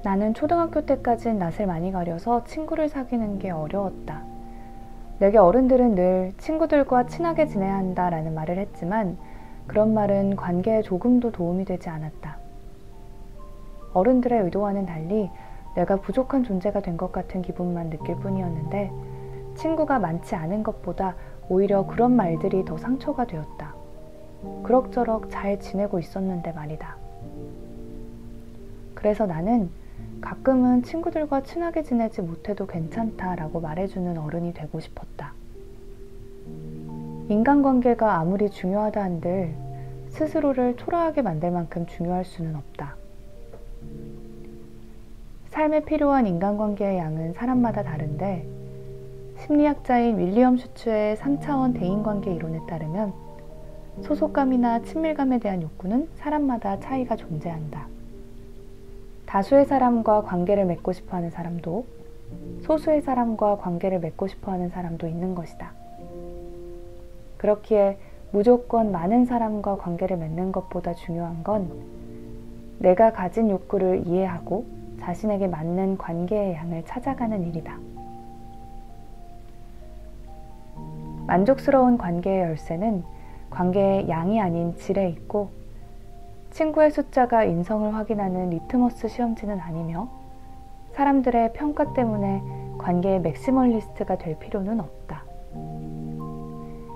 나는 초등학교 때까진 낯을 많이 가려서 친구를 사귀는 게 어려웠다. 내게 어른들은 늘 친구들과 친하게 지내야 한다라는 말을 했지만 그런 말은 관계에 조금도 도움이 되지 않았다. 어른들의 의도와는 달리 내가 부족한 존재가 된 것 같은 기분만 느낄 뿐이었는데 친구가 많지 않은 것보다 오히려 그런 말들이 더 상처가 되었다. 그럭저럭 잘 지내고 있었는데 말이다. 그래서 나는 가끔은 친구들과 친하게 지내지 못해도 괜찮다라고 말해주는 어른이 되고 싶었다. 인간관계가 아무리 중요하다 한들 스스로를 초라하게 만들 만큼 중요할 수는 없다. 삶에 필요한 인간관계의 양은 사람마다 다른데 심리학자인 윌리엄 슈츠의 3차원 대인관계 이론에 따르면 소속감이나 친밀감에 대한 욕구는 사람마다 차이가 존재한다. 다수의 사람과 관계를 맺고 싶어하는 사람도 소수의 사람과 관계를 맺고 싶어하는 사람도 있는 것이다. 그렇기에 무조건 많은 사람과 관계를 맺는 것보다 중요한 건 내가 가진 욕구를 이해하고 자신에게 맞는 관계의 양을 찾아가는 일이다. 만족스러운 관계의 열쇠는 관계의 양이 아닌 질에 있고 친구의 숫자가 인성을 확인하는 리트머스 시험지는 아니며 사람들의 평가 때문에 관계의 맥시멀리스트가 될 필요는 없다.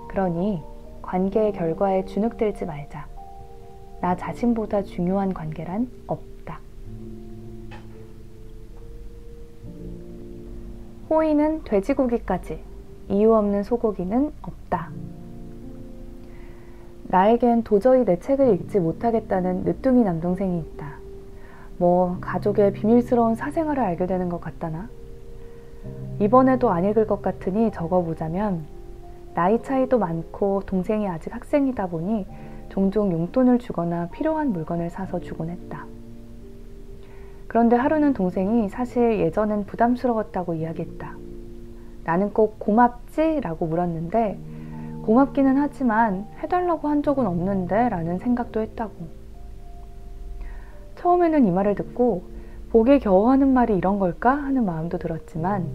그러니 관계의 결과에 주눅들지 말자. 나 자신보다 중요한 관계란 없다. 호의는 돼지고기까지, 이유 없는 소고기는 없다. 나에겐 도저히 내 책을 읽지 못하겠다는 늦둥이 남동생이 있다. 뭐 가족의 비밀스러운 사생활을 알게 되는 것 같다나? 이번에도 안 읽을 것 같으니 적어보자면 나이 차이도 많고 동생이 아직 학생이다 보니 종종 용돈을 주거나 필요한 물건을 사서 주곤 했다. 그런데 하루는 동생이 사실 예전엔 부담스러웠다고 이야기했다. 나는 꼭 고맙지? 라고 물었는데 고맙기는 하지만 해달라고 한 적은 없는데 라는 생각도 했다고. 처음에는 이 말을 듣고 보기에 겨우 하는 말이 이런 걸까 하는 마음도 들었지만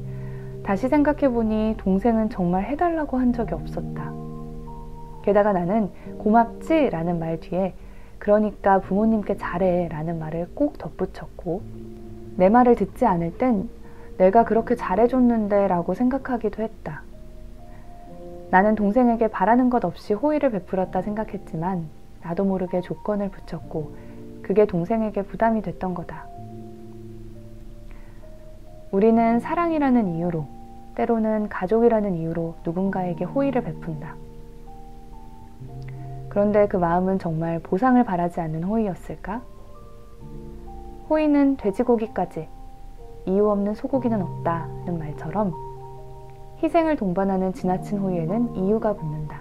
다시 생각해보니 동생은 정말 해달라고 한 적이 없었다. 게다가 나는 고맙지? 라는 말 뒤에 그러니까 부모님께 잘해 라는 말을 꼭 덧붙였고 내 말을 듣지 않을 땐 내가 그렇게 잘해줬는데 라고 생각하기도 했다. 나는 동생에게 바라는 것 없이 호의를 베풀었다 생각했지만 나도 모르게 조건을 붙였고 그게 동생에게 부담이 됐던 거다. 우리는 사랑이라는 이유로 때로는 가족이라는 이유로 누군가에게 호의를 베푼다. 그런데 그 마음은 정말 보상을 바라지 않는 호의였을까? 호의는 돼지고기까지, 이유 없는 소고기는 없다는 말처럼 희생을 동반하는 지나친 호의에는 이유가 붙는다.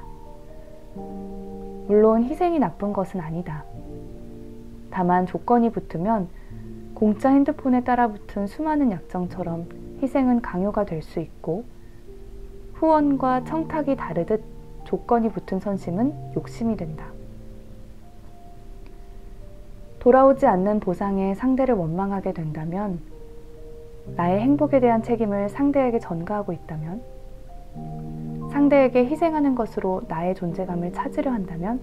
물론 희생이 나쁜 것은 아니다. 다만 조건이 붙으면 공짜 핸드폰에 따라붙은 수많은 약정처럼 희생은 강요가 될 수 있고 후원과 청탁이 다르듯 조건이 붙은 선심은 욕심이 된다. 돌아오지 않는 보상에 상대를 원망하게 된다면 나의 행복에 대한 책임을 상대에게 전가하고 있다면 상대에게 희생하는 것으로 나의 존재감을 찾으려 한다면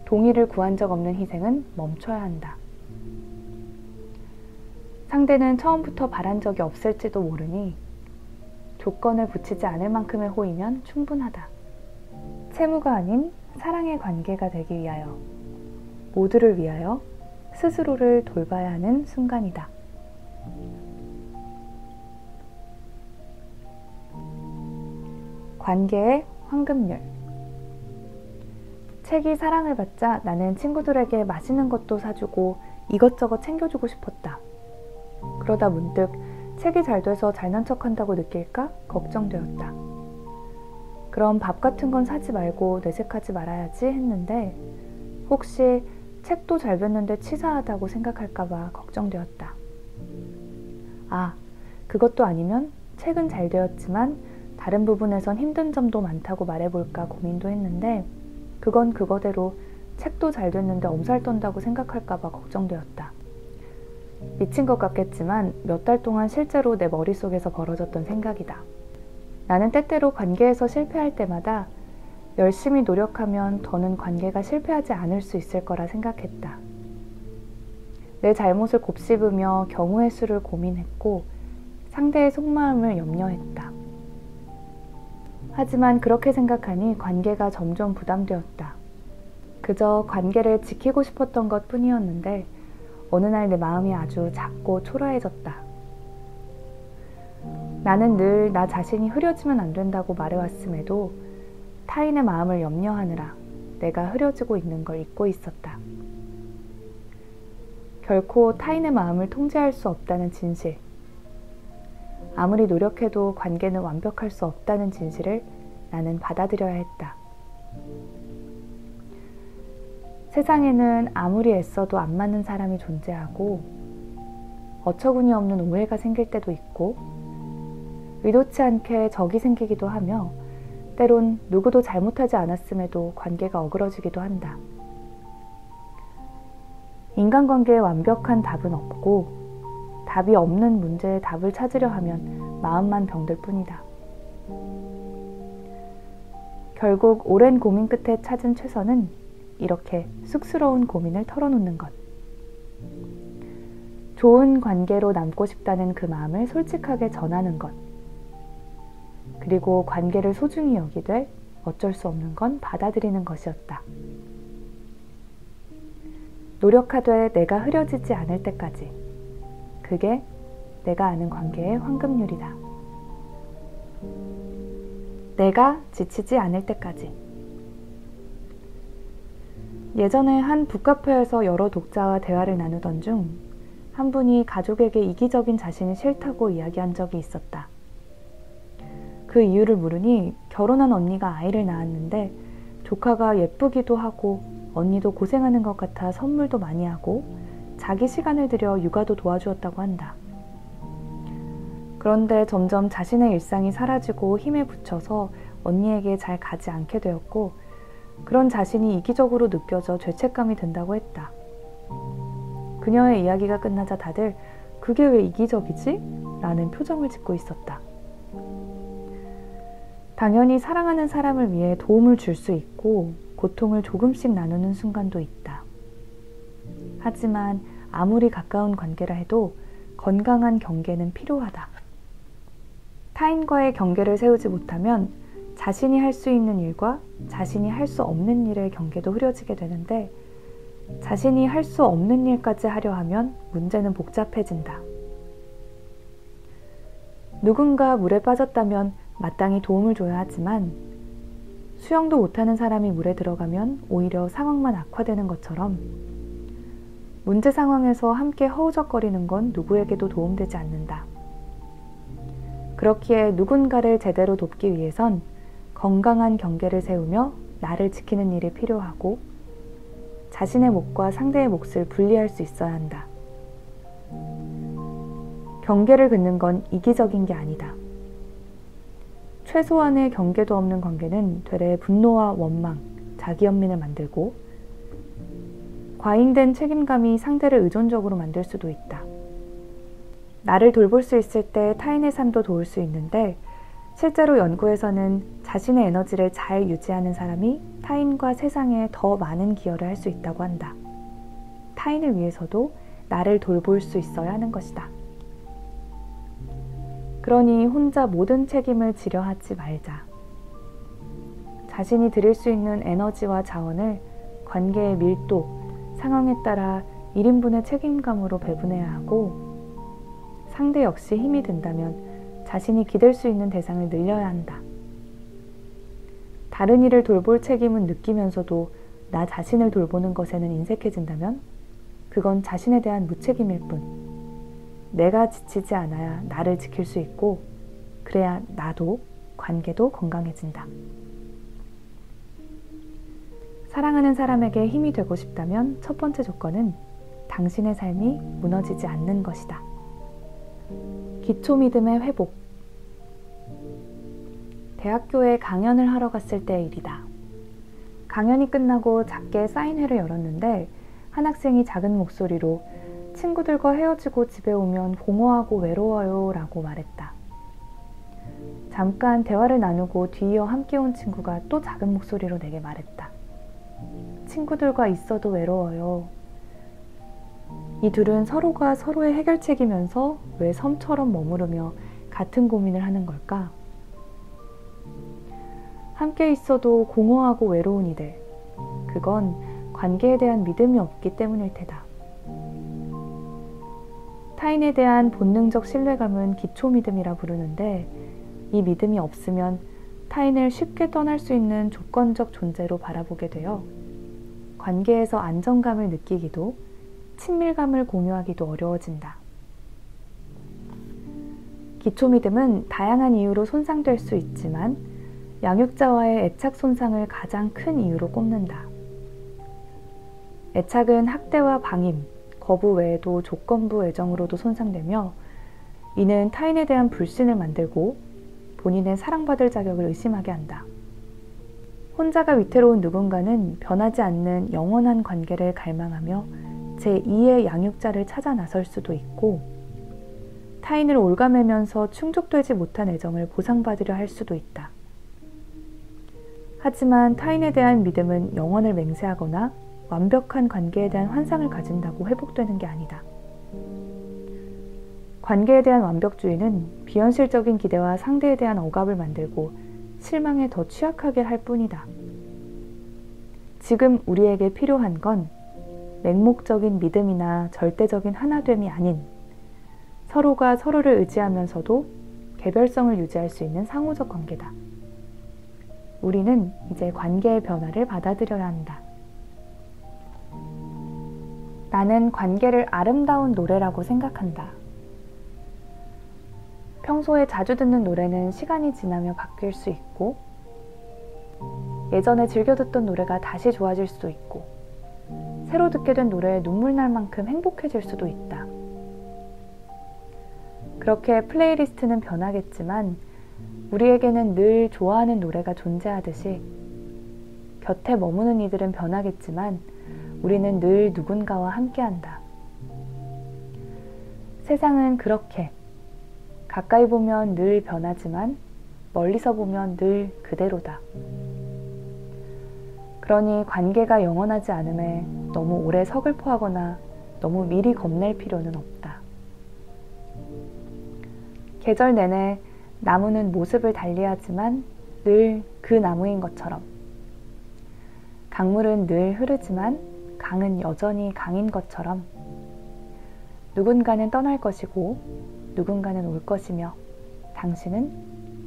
동의를 구한 적 없는 희생은 멈춰야 한다. 상대는 처음부터 바란 적이 없을지도 모르니 조건을 붙이지 않을 만큼의 호의면 충분하다. 채무가 아닌 사랑의 관계가 되기 위하여 모두를 위하여 스스로를 돌봐야 하는 순간이다. 관계의 황금률. 책이 사랑을 받자 나는 친구들에게 맛있는 것도 사주고 이것저것 챙겨주고 싶었다. 그러다 문득 책이 잘 돼서 잘난 척한다고 느낄까 걱정되었다. 그럼 밥 같은 건 사지 말고 내색하지 말아야지 했는데 혹시 책도 잘 됐는데 치사하다고 생각할까봐 걱정되었다. 아, 그것도 아니면 책은 잘 되었지만 다른 부분에선 힘든 점도 많다고 말해볼까 고민도 했는데 그건 그거대로 책도 잘 됐는데 엄살 떤다고 생각할까봐 걱정되었다. 미친 것 같겠지만 몇 달 동안 실제로 내 머릿속에서 벌어졌던 생각이다. 나는 때때로 관계에서 실패할 때마다 열심히 노력하면 더는 관계가 실패하지 않을 수 있을 거라 생각했다. 내 잘못을 곱씹으며 경우의 수를 고민했고 상대의 속마음을 염려했다. 하지만 그렇게 생각하니 관계가 점점 부담되었다. 그저 관계를 지키고 싶었던 것 뿐이었는데 어느 날 내 마음이 아주 작고 초라해졌다. 나는 늘 나 자신이 흐려지면 안 된다고 말해왔음에도 타인의 마음을 염려하느라 내가 흐려지고 있는 걸 잊고 있었다. 결코 타인의 마음을 통제할 수 없다는 진실. 아무리 노력해도 관계는 완벽할 수 없다는 진실을 나는 받아들여야 했다. 세상에는 아무리 애써도 안 맞는 사람이 존재하고 어처구니 없는 오해가 생길 때도 있고 의도치 않게 적이 생기기도 하며 때론 누구도 잘못하지 않았음에도 관계가 어그러지기도 한다. 인간관계에 완벽한 답은 없고 답이 없는 문제에 답을 찾으려 하면 마음만 병들 뿐이다. 결국 오랜 고민 끝에 찾은 최선은 이렇게 쑥스러운 고민을 털어놓는 것. 좋은 관계로 남고 싶다는 그 마음을 솔직하게 전하는 것. 그리고 관계를 소중히 여기되 어쩔 수 없는 건 받아들이는 것이었다. 노력하되 내가 흐려지지 않을 때까지. 그게 내가 아는 관계의 황금률이다. 내가 지치지 않을 때까지. 예전에 한 북카페에서 여러 독자와 대화를 나누던 중 한 분이 가족에게 이기적인 자신이 싫다고 이야기한 적이 있었다. 그 이유를 물으니 결혼한 언니가 아이를 낳았는데 조카가 예쁘기도 하고 언니도 고생하는 것 같아 선물도 많이 하고 자기 시간을 들여 육아도 도와주었다고 한다. 그런데 점점 자신의 일상이 사라지고 힘에 부쳐서 언니에게 잘 가지 않게 되었고 그런 자신이 이기적으로 느껴져 죄책감이 든다고 했다. 그녀의 이야기가 끝나자 다들 그게 왜 이기적이지? 라는 표정을 짓고 있었다. 당연히 사랑하는 사람을 위해 도움을 줄 수 있고 고통을 조금씩 나누는 순간도 있다. 하지만 아무리 가까운 관계라 해도 건강한 경계는 필요하다. 타인과의 경계를 세우지 못하면 자신이 할 수 있는 일과 자신이 할 수 없는 일의 경계도 흐려지게 되는데 자신이 할 수 없는 일까지 하려 하면 문제는 복잡해진다. 누군가 물에 빠졌다면 마땅히 도움을 줘야 하지만 수영도 못하는 사람이 물에 들어가면 오히려 상황만 악화되는 것처럼 문제 상황에서 함께 허우적거리는 건 누구에게도 도움되지 않는다. 그렇기에 누군가를 제대로 돕기 위해선 건강한 경계를 세우며 나를 지키는 일이 필요하고 자신의 몫과 상대의 몫을 분리할 수 있어야 한다. 경계를 긋는 건 이기적인 게 아니다. 최소한의 경계도 없는 관계는 되레 분노와 원망, 자기연민을 만들고 과잉된 책임감이 상대를 의존적으로 만들 수도 있다. 나를 돌볼 수 있을 때 타인의 삶도 도울 수 있는데 실제로 연구에서는 자신의 에너지를 잘 유지하는 사람이 타인과 세상에 더 많은 기여를 할 수 있다고 한다. 타인을 위해서도 나를 돌볼 수 있어야 하는 것이다. 그러니 혼자 모든 책임을 지려 하지 말자. 자신이 드릴 수 있는 에너지와 자원을 관계의 밀도, 상황에 따라 1인분의 책임감으로 배분해야 하고 상대 역시 힘이 든다면 자신이 기댈 수 있는 대상을 늘려야 한다. 다른 이를 돌볼 책임은 느끼면서도 나 자신을 돌보는 것에는 인색해진다면 그건 자신에 대한 무책임일 뿐. 내가 지치지 않아야 나를 지킬 수 있고 그래야 나도 관계도 건강해진다. 사랑하는 사람에게 힘이 되고 싶다면 첫 번째 조건은 당신의 삶이 무너지지 않는 것이다. 기초 믿음의 회복. 대학교에 강연을 하러 갔을 때의 일이다. 강연이 끝나고 작게 사인회를 열었는데 한 학생이 작은 목소리로 친구들과 헤어지고 집에 오면 공허하고 외로워요 라고 말했다. 잠깐 대화를 나누고 뒤이어 함께 온 친구가 또 작은 목소리로 내게 말했다. 친구들과 있어도 외로워요. 이 둘은 서로가 서로의 해결책이면서 왜 섬처럼 머무르며 같은 고민을 하는 걸까? 함께 있어도 공허하고 외로운 이들, 그건 관계에 대한 믿음이 없기 때문일 테다. 타인에 대한 본능적 신뢰감은 기초 믿음이라 부르는데 이 믿음이 없으면 타인을 쉽게 떠날 수 있는 조건적 존재로 바라보게 되어 관계에서 안정감을 느끼기도 친밀감을 공유하기도 어려워진다. 기초 믿음은 다양한 이유로 손상될 수 있지만 양육자와의 애착 손상을 가장 큰 이유로 꼽는다. 애착은 학대와 방임, 거부 외에도 조건부 애정으로도 손상되며 이는 타인에 대한 불신을 만들고 본인의 사랑받을 자격을 의심하게 한다. 혼자가 위태로운 누군가는 변하지 않는 영원한 관계를 갈망하며 제2의 양육자를 찾아 나설 수도 있고 타인을 올가매면서 충족되지 못한 애정을 보상받으려 할 수도 있다. 하지만 타인에 대한 믿음은 영원을 맹세하거나 완벽한 관계에 대한 환상을 가진다고 회복되는 게 아니다. 관계에 대한 완벽주의는 비현실적인 기대와 상대에 대한 억압을 만들고 실망에 더 취약하게 할 뿐이다. 지금 우리에게 필요한 건 맹목적인 믿음이나 절대적인 하나됨이 아닌 서로가 서로를 의지하면서도 개별성을 유지할 수 있는 상호적 관계다. 우리는 이제 관계의 변화를 받아들여야 한다. 나는 관계를 아름다운 노래라고 생각한다. 평소에 자주 듣는 노래는 시간이 지나며 바뀔 수 있고 예전에 즐겨 듣던 노래가 다시 좋아질 수도 있고 새로 듣게 된 노래에 눈물 날 만큼 행복해질 수도 있다. 그렇게 플레이리스트는 변하겠지만 우리에게는 늘 좋아하는 노래가 존재하듯이 곁에 머무는 이들은 변하겠지만 우리는 늘 누군가와 함께한다. 세상은 그렇게 가까이 보면 늘 변하지만 멀리서 보면 늘 그대로다. 그러니 관계가 영원하지 않음에 너무 오래 서글퍼하거나 너무 미리 겁낼 필요는 없다. 계절 내내 나무는 모습을 달리하지만 늘 그 나무인 것처럼 강물은 늘 흐르지만 강은 여전히 강인 것처럼 누군가는 떠날 것이고 누군가는 올 것이며 당신은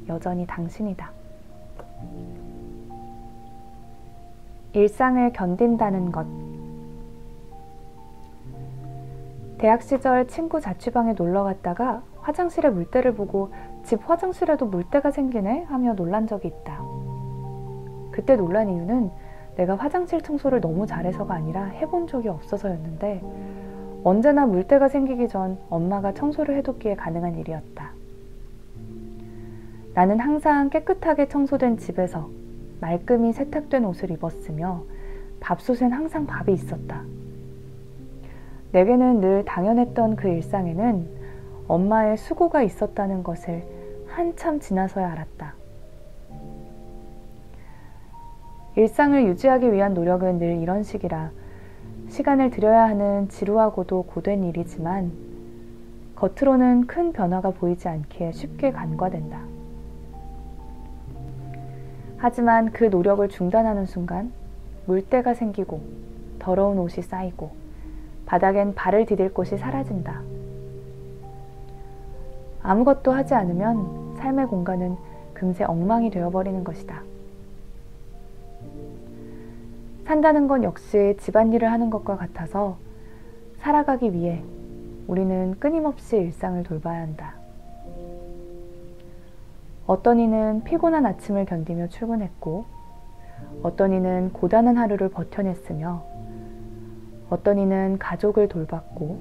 여전히 당신이다. 일상을 견딘다는 것. 대학 시절 친구 자취방에 놀러 갔다가 화장실에 물때를 보고 집 화장실에도 물때가 생기네 하며 놀란 적이 있다. 그때 놀란 이유는 내가 화장실 청소를 너무 잘해서가 아니라 해본 적이 없어서였는데 언제나 물때가 생기기 전 엄마가 청소를 해뒀기에 가능한 일이었다. 나는 항상 깨끗하게 청소된 집에서 말끔히 세탁된 옷을 입었으며 밥솥엔 항상 밥이 있었다. 내게는 늘 당연했던 그 일상에는 엄마의 수고가 있었다는 것을 한참 지나서야 알았다. 일상을 유지하기 위한 노력은 늘 이런 식이라 시간을 들여야 하는 지루하고도 고된 일이지만 겉으로는 큰 변화가 보이지 않기에 쉽게 간과된다. 하지만 그 노력을 중단하는 순간 물때가 생기고 더러운 옷이 쌓이고 바닥엔 발을 디딜 곳이 사라진다. 아무것도 하지 않으면 삶의 공간은 금세 엉망이 되어버리는 것이다. 산다는 건 역시 집안일을 하는 것과 같아서 살아가기 위해 우리는 끊임없이 일상을 돌봐야 한다. 어떤 이는 피곤한 아침을 견디며 출근했고 어떤 이는 고단한 하루를 버텨냈으며 어떤 이는 가족을 돌봤고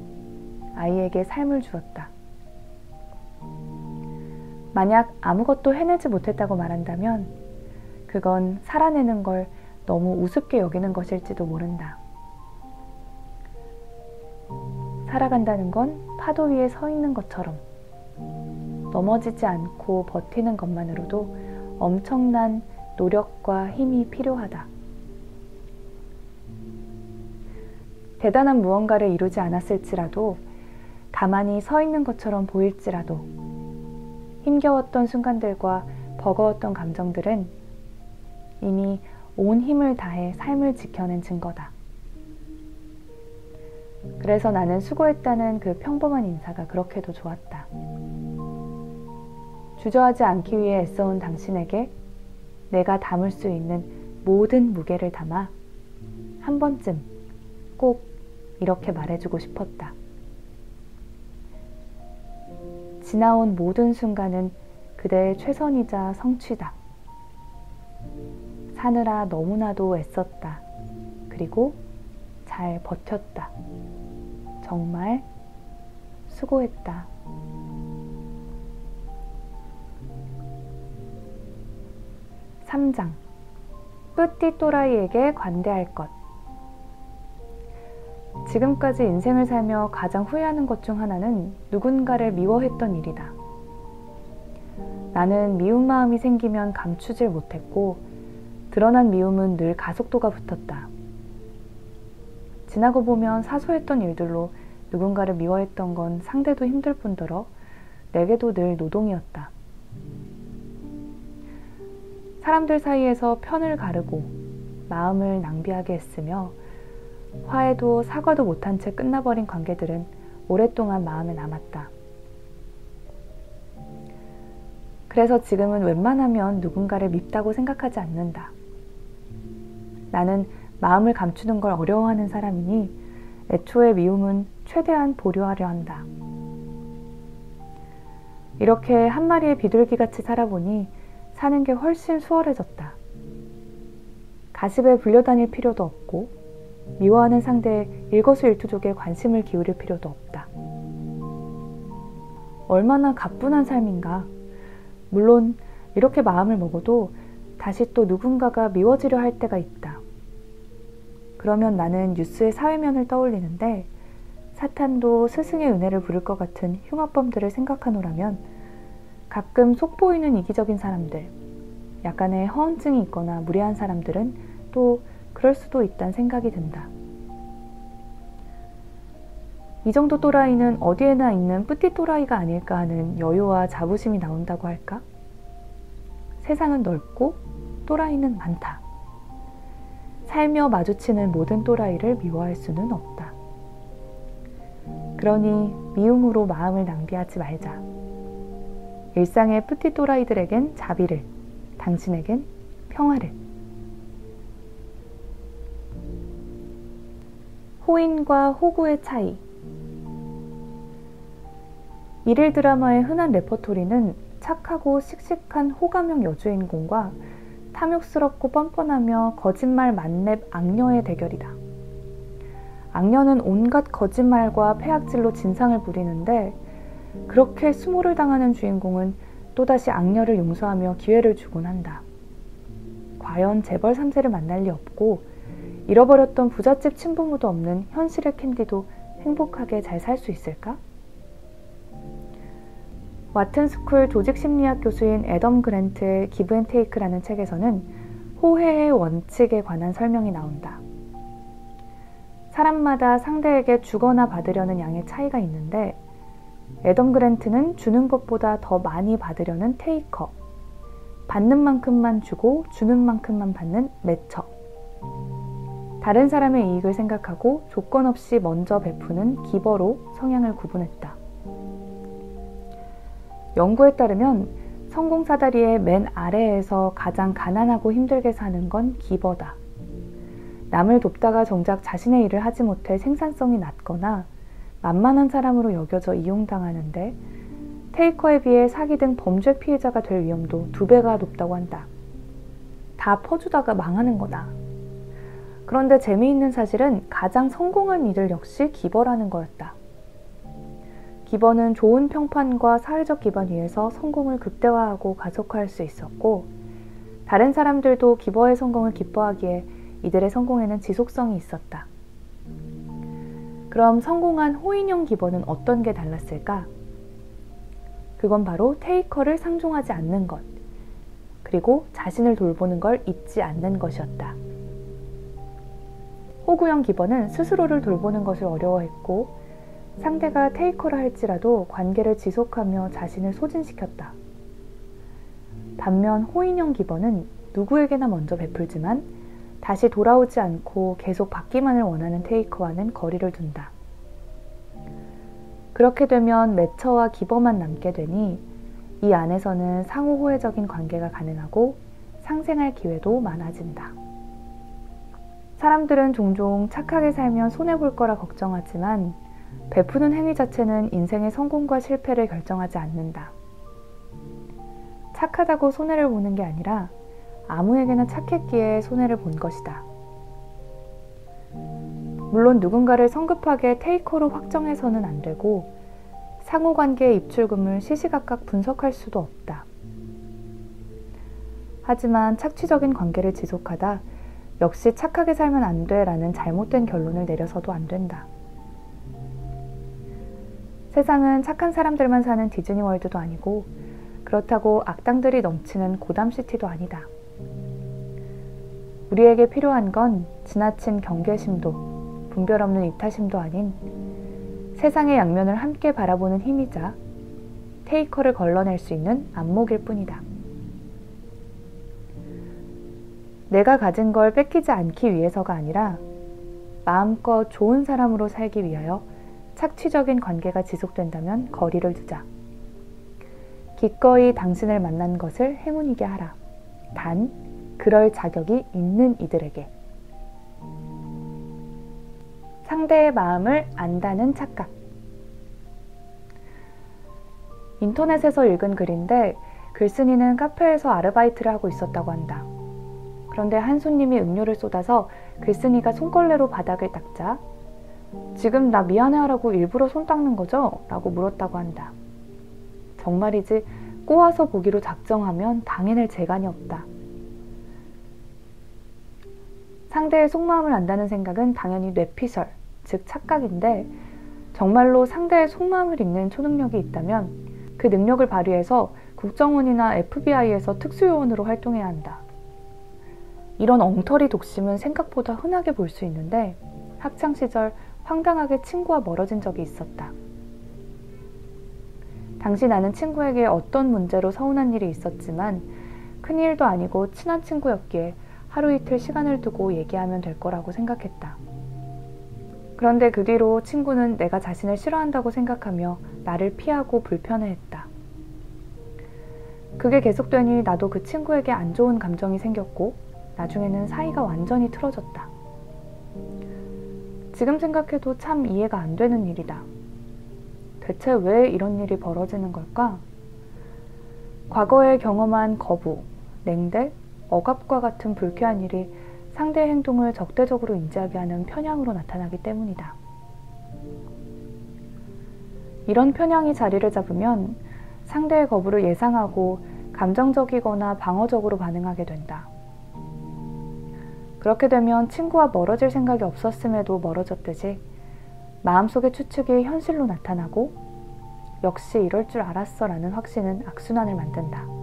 아이에게 삶을 주었다. 만약 아무것도 해내지 못했다고 말한다면 그건 살아내는 걸 너무 우습게 여기는 것일지도 모른다. 살아간다는 건 파도 위에 서 있는 것처럼 넘어지지 않고 버티는 것만으로도 엄청난 노력과 힘이 필요하다. 대단한 무언가를 이루지 않았을지라도 가만히 서 있는 것처럼 보일지라도 힘겨웠던 순간들과 버거웠던 감정들은 이미 온 힘을 다해 삶을 지켜낸 증거다. 그래서 나는 수고했다는 그 평범한 인사가 그렇게도 좋았다. 주저하지 않기 위해 애써온 당신에게 내가 담을 수 있는 모든 무게를 담아 한 번쯤 꼭 이렇게 말해주고 싶었다. 지나온 모든 순간은 그대의 최선이자 성취다. 사느라 너무나도 애썼다. 그리고 잘 버텼다. 정말 수고했다. 3장. 뿌띠 또라이에게 관대할 것. 지금까지 인생을 살며 가장 후회하는 것 중 하나는 누군가를 미워했던 일이다. 나는 미운 마음이 생기면 감추질 못했고 드러난 미움은 늘 가속도가 붙었다. 지나고 보면 사소했던 일들로 누군가를 미워했던 건 상대도 힘들 뿐더러 내게도 늘 노동이었다. 사람들 사이에서 편을 가르고 마음을 낭비하게 했으며 화해도 사과도 못한 채 끝나버린 관계들은 오랫동안 마음에 남았다. 그래서 지금은 웬만하면 누군가를 밉다고 생각하지 않는다. 나는 마음을 감추는 걸 어려워하는 사람이니 애초에 미움은 최대한 보류하려 한다. 이렇게 한 마리의 비둘기같이 살아보니 사는 게 훨씬 수월해졌다. 가십에 불려다닐 필요도 없고 미워하는 상대의 일거수일투족에 관심을 기울일 필요도 없다. 얼마나 가뿐한 삶인가. 물론 이렇게 마음을 먹어도 다시 또 누군가가 미워지려 할 때가 있다. 그러면 나는 뉴스의 사회면을 떠올리는데 사탄도 스승의 은혜를 부를 것 같은 흉악범들을 생각하노라면 가끔 속보이는 이기적인 사람들, 약간의 허언증이 있거나 무례한 사람들은 또 그럴 수도 있다는 생각이 든다. 이 정도 또라이는 어디에나 있는 뿌띠 또라이가 아닐까 하는 여유와 자부심이 나온다고 할까? 세상은 넓고 또라이는 많다. 살며 마주치는 모든 또라이를 미워할 수는 없다. 그러니 미움으로 마음을 낭비하지 말자. 일상의 뿌띠 또라이들에겐 자비를, 당신에겐 평화를. 호인과 호구의 차이. 일일 드라마의 흔한 레퍼토리는 착하고 씩씩한 호감형 여주인공과 탐욕스럽고 뻔뻔하며 거짓말 만렙 악녀의 대결이다. 악녀는 온갖 거짓말과 폐악질로 진상을 부리는데 그렇게 수모를 당하는 주인공은 또다시 악녀를 용서하며 기회를 주곤 한다. 과연 재벌 3세를 만날 리 없고 잃어버렸던 부잣집 친부모도 없는 현실의 캔디도 행복하게 잘 살 수 있을까? 와튼스쿨 조직심리학 교수인 애덤 그랜트의 기브 앤 테이크라는 책에서는 호혜의 원칙에 관한 설명이 나온다. 사람마다 상대에게 주거나 받으려는 양의 차이가 있는데 애덤 그랜트는 주는 것보다 더 많이 받으려는 테이커, 받는 만큼만 주고 주는 만큼만 받는 매처, 다른 사람의 이익을 생각하고 조건 없이 먼저 베푸는 기버로 성향을 구분했다. 연구에 따르면 성공 사다리의 맨 아래에서 가장 가난하고 힘들게 사는 건 기버다. 남을 돕다가 정작 자신의 일을 하지 못해 생산성이 낮거나 만만한 사람으로 여겨져 이용당하는데 테이커에 비해 사기 등 범죄 피해자가 될 위험도 2배가 높다고 한다. 다 퍼주다가 망하는 거다. 그런데 재미있는 사실은 가장 성공한 이들 역시 기버라는 거였다. 기버는 좋은 평판과 사회적 기반 위에서 성공을 극대화하고 가속화할 수 있었고 다른 사람들도 기버의 성공을 기뻐하기에 이들의 성공에는 지속성이 있었다. 그럼 성공한 호인형 기버는 어떤 게 달랐을까? 그건 바로 테이커를 상종하지 않는 것, 그리고 자신을 돌보는 걸 잊지 않는 것이었다. 호구형 기버는 스스로를 돌보는 것을 어려워했고 상대가 테이커라 할지라도 관계를 지속하며 자신을 소진시켰다. 반면 호인형 기버는 누구에게나 먼저 베풀지만 다시 돌아오지 않고 계속 받기만을 원하는 테이커와는 거리를 둔다. 그렇게 되면 매처와 기버만 남게 되니 이 안에서는 상호 호혜적인 관계가 가능하고 상생할 기회도 많아진다. 사람들은 종종 착하게 살면 손해볼 거라 걱정하지만 베푸는 행위 자체는 인생의 성공과 실패를 결정하지 않는다. 착하다고 손해를 보는 게 아니라 아무에게나 착했기에 손해를 본 것이다. 물론 누군가를 성급하게 테이커로 확정해서는 안 되고 상호관계의 입출금을 시시각각 분석할 수도 없다. 하지만 착취적인 관계를 지속하다 역시 착하게 살면 안 돼라는 잘못된 결론을 내려서도 안 된다. 세상은 착한 사람들만 사는 디즈니월드도 아니고 그렇다고 악당들이 넘치는 고담시티도 아니다. 우리에게 필요한 건 지나친 경계심도 분별 없는 이타심도 아닌 세상의 양면을 함께 바라보는 힘이자 테이커를 걸러낼 수 있는 안목일 뿐이다. 내가 가진 걸 뺏기지 않기 위해서가 아니라 마음껏 좋은 사람으로 살기 위하여 착취적인 관계가 지속된다면 거리를 두자. 기꺼이 당신을 만난 것을 행운이게 하라. 단, 그럴 자격이 있는 이들에게. 상대의 마음을 안다는 착각. 인터넷에서 읽은 글인데 글쓴이는 카페에서 아르바이트를 하고 있었다고 한다. 그런데 한 손님이 음료를 쏟아서 글쓴이가 손걸레로 바닥을 닦자 지금 나 미안해하라고 일부러 손 닦는 거죠? 라고 물었다고 한다. 정말이지 꼬아서 보기로 작정하면 당해낼 재간이 없다. 상대의 속마음을 안다는 생각은 당연히 뇌피셜, 즉 착각인데 정말로 상대의 속마음을 읽는 초능력이 있다면 그 능력을 발휘해서 국정원이나 FBI에서 특수요원으로 활동해야 한다. 이런 엉터리 독심은 생각보다 흔하게 볼 수 있는데 학창시절 황당하게 친구와 멀어진 적이 있었다. 당시 나는 친구에게 어떤 문제로 서운한 일이 있었지만 큰일도 아니고 친한 친구였기에 하루 이틀 시간을 두고 얘기하면 될 거라고 생각했다. 그런데 그 뒤로 친구는 내가 자신을 싫어한다고 생각하며 나를 피하고 불편해했다. 그게 계속되니 나도 그 친구에게 안 좋은 감정이 생겼고 나중에는 사이가 완전히 틀어졌다. 지금 생각해도 참 이해가 안 되는 일이다. 대체 왜 이런 일이 벌어지는 걸까? 과거에 경험한 거부, 냉대, 억압과 같은 불쾌한 일이 상대의 행동을 적대적으로 인지하게 하는 편향으로 나타나기 때문이다. 이런 편향이 자리를 잡으면 상대의 거부를 예상하고 감정적이거나 방어적으로 반응하게 된다. 그렇게 되면 친구와 멀어질 생각이 없었음에도 멀어졌듯이 마음속의 추측이 현실로 나타나고 역시 이럴 줄 알았어 라는 확신은 악순환을 만든다.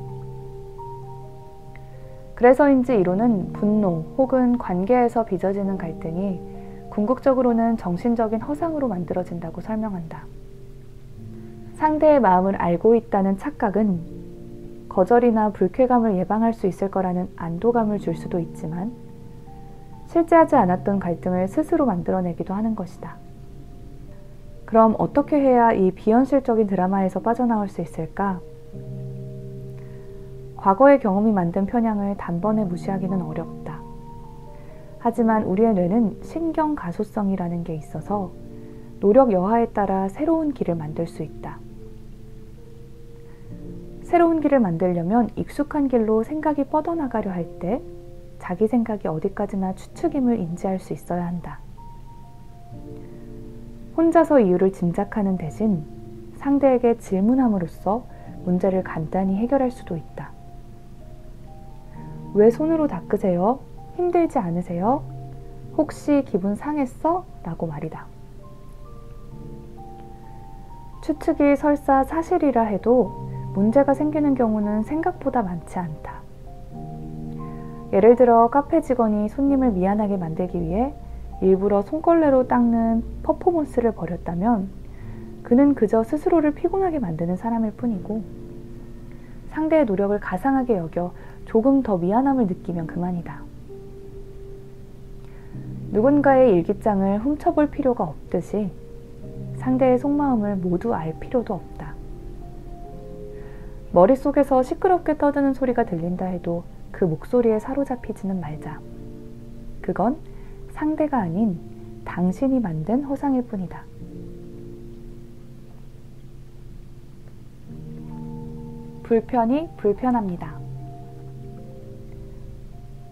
그래서인지 이론은 분노 혹은 관계에서 빚어지는 갈등이 궁극적으로는 정신적인 허상으로 만들어진다고 설명한다. 상대의 마음을 알고 있다는 착각은 거절이나 불쾌감을 예방할 수 있을 거라는 안도감을 줄 수도 있지만 실제하지 않았던 갈등을 스스로 만들어내기도 하는 것이다. 그럼 어떻게 해야 이 비현실적인 드라마에서 빠져나올 수 있을까? 과거의 경험이 만든 편향을 단번에 무시하기는 어렵다. 하지만 우리의 뇌는 신경 가소성이라는 게 있어서 노력 여하에 따라 새로운 길을 만들 수 있다. 새로운 길을 만들려면 익숙한 길로 생각이 뻗어나가려 할 때 자기 생각이 어디까지나 추측임을 인지할 수 있어야 한다. 혼자서 이유를 짐작하는 대신 상대에게 질문함으로써 문제를 간단히 해결할 수도 있다. 왜 손으로 닦으세요? 힘들지 않으세요? 혹시 기분 상했어? 라고 말이다. 추측이 설사 사실이라 해도 문제가 생기는 경우는 생각보다 많지 않다. 예를 들어 카페 직원이 손님을 미안하게 만들기 위해 일부러 손걸레로 닦는 퍼포먼스를 벌였다면 그는 그저 스스로를 피곤하게 만드는 사람일 뿐이고 상대의 노력을 가상하게 여겨 조금 더 미안함을 느끼면 그만이다. 누군가의 일기장을 훔쳐볼 필요가 없듯이 상대의 속마음을 모두 알 필요도 없다. 머릿속에서 시끄럽게 떠드는 소리가 들린다 해도 그 목소리에 사로잡히지는 말자. 그건 상대가 아닌 당신이 만든 허상일 뿐이다. 불편이 불편합니다.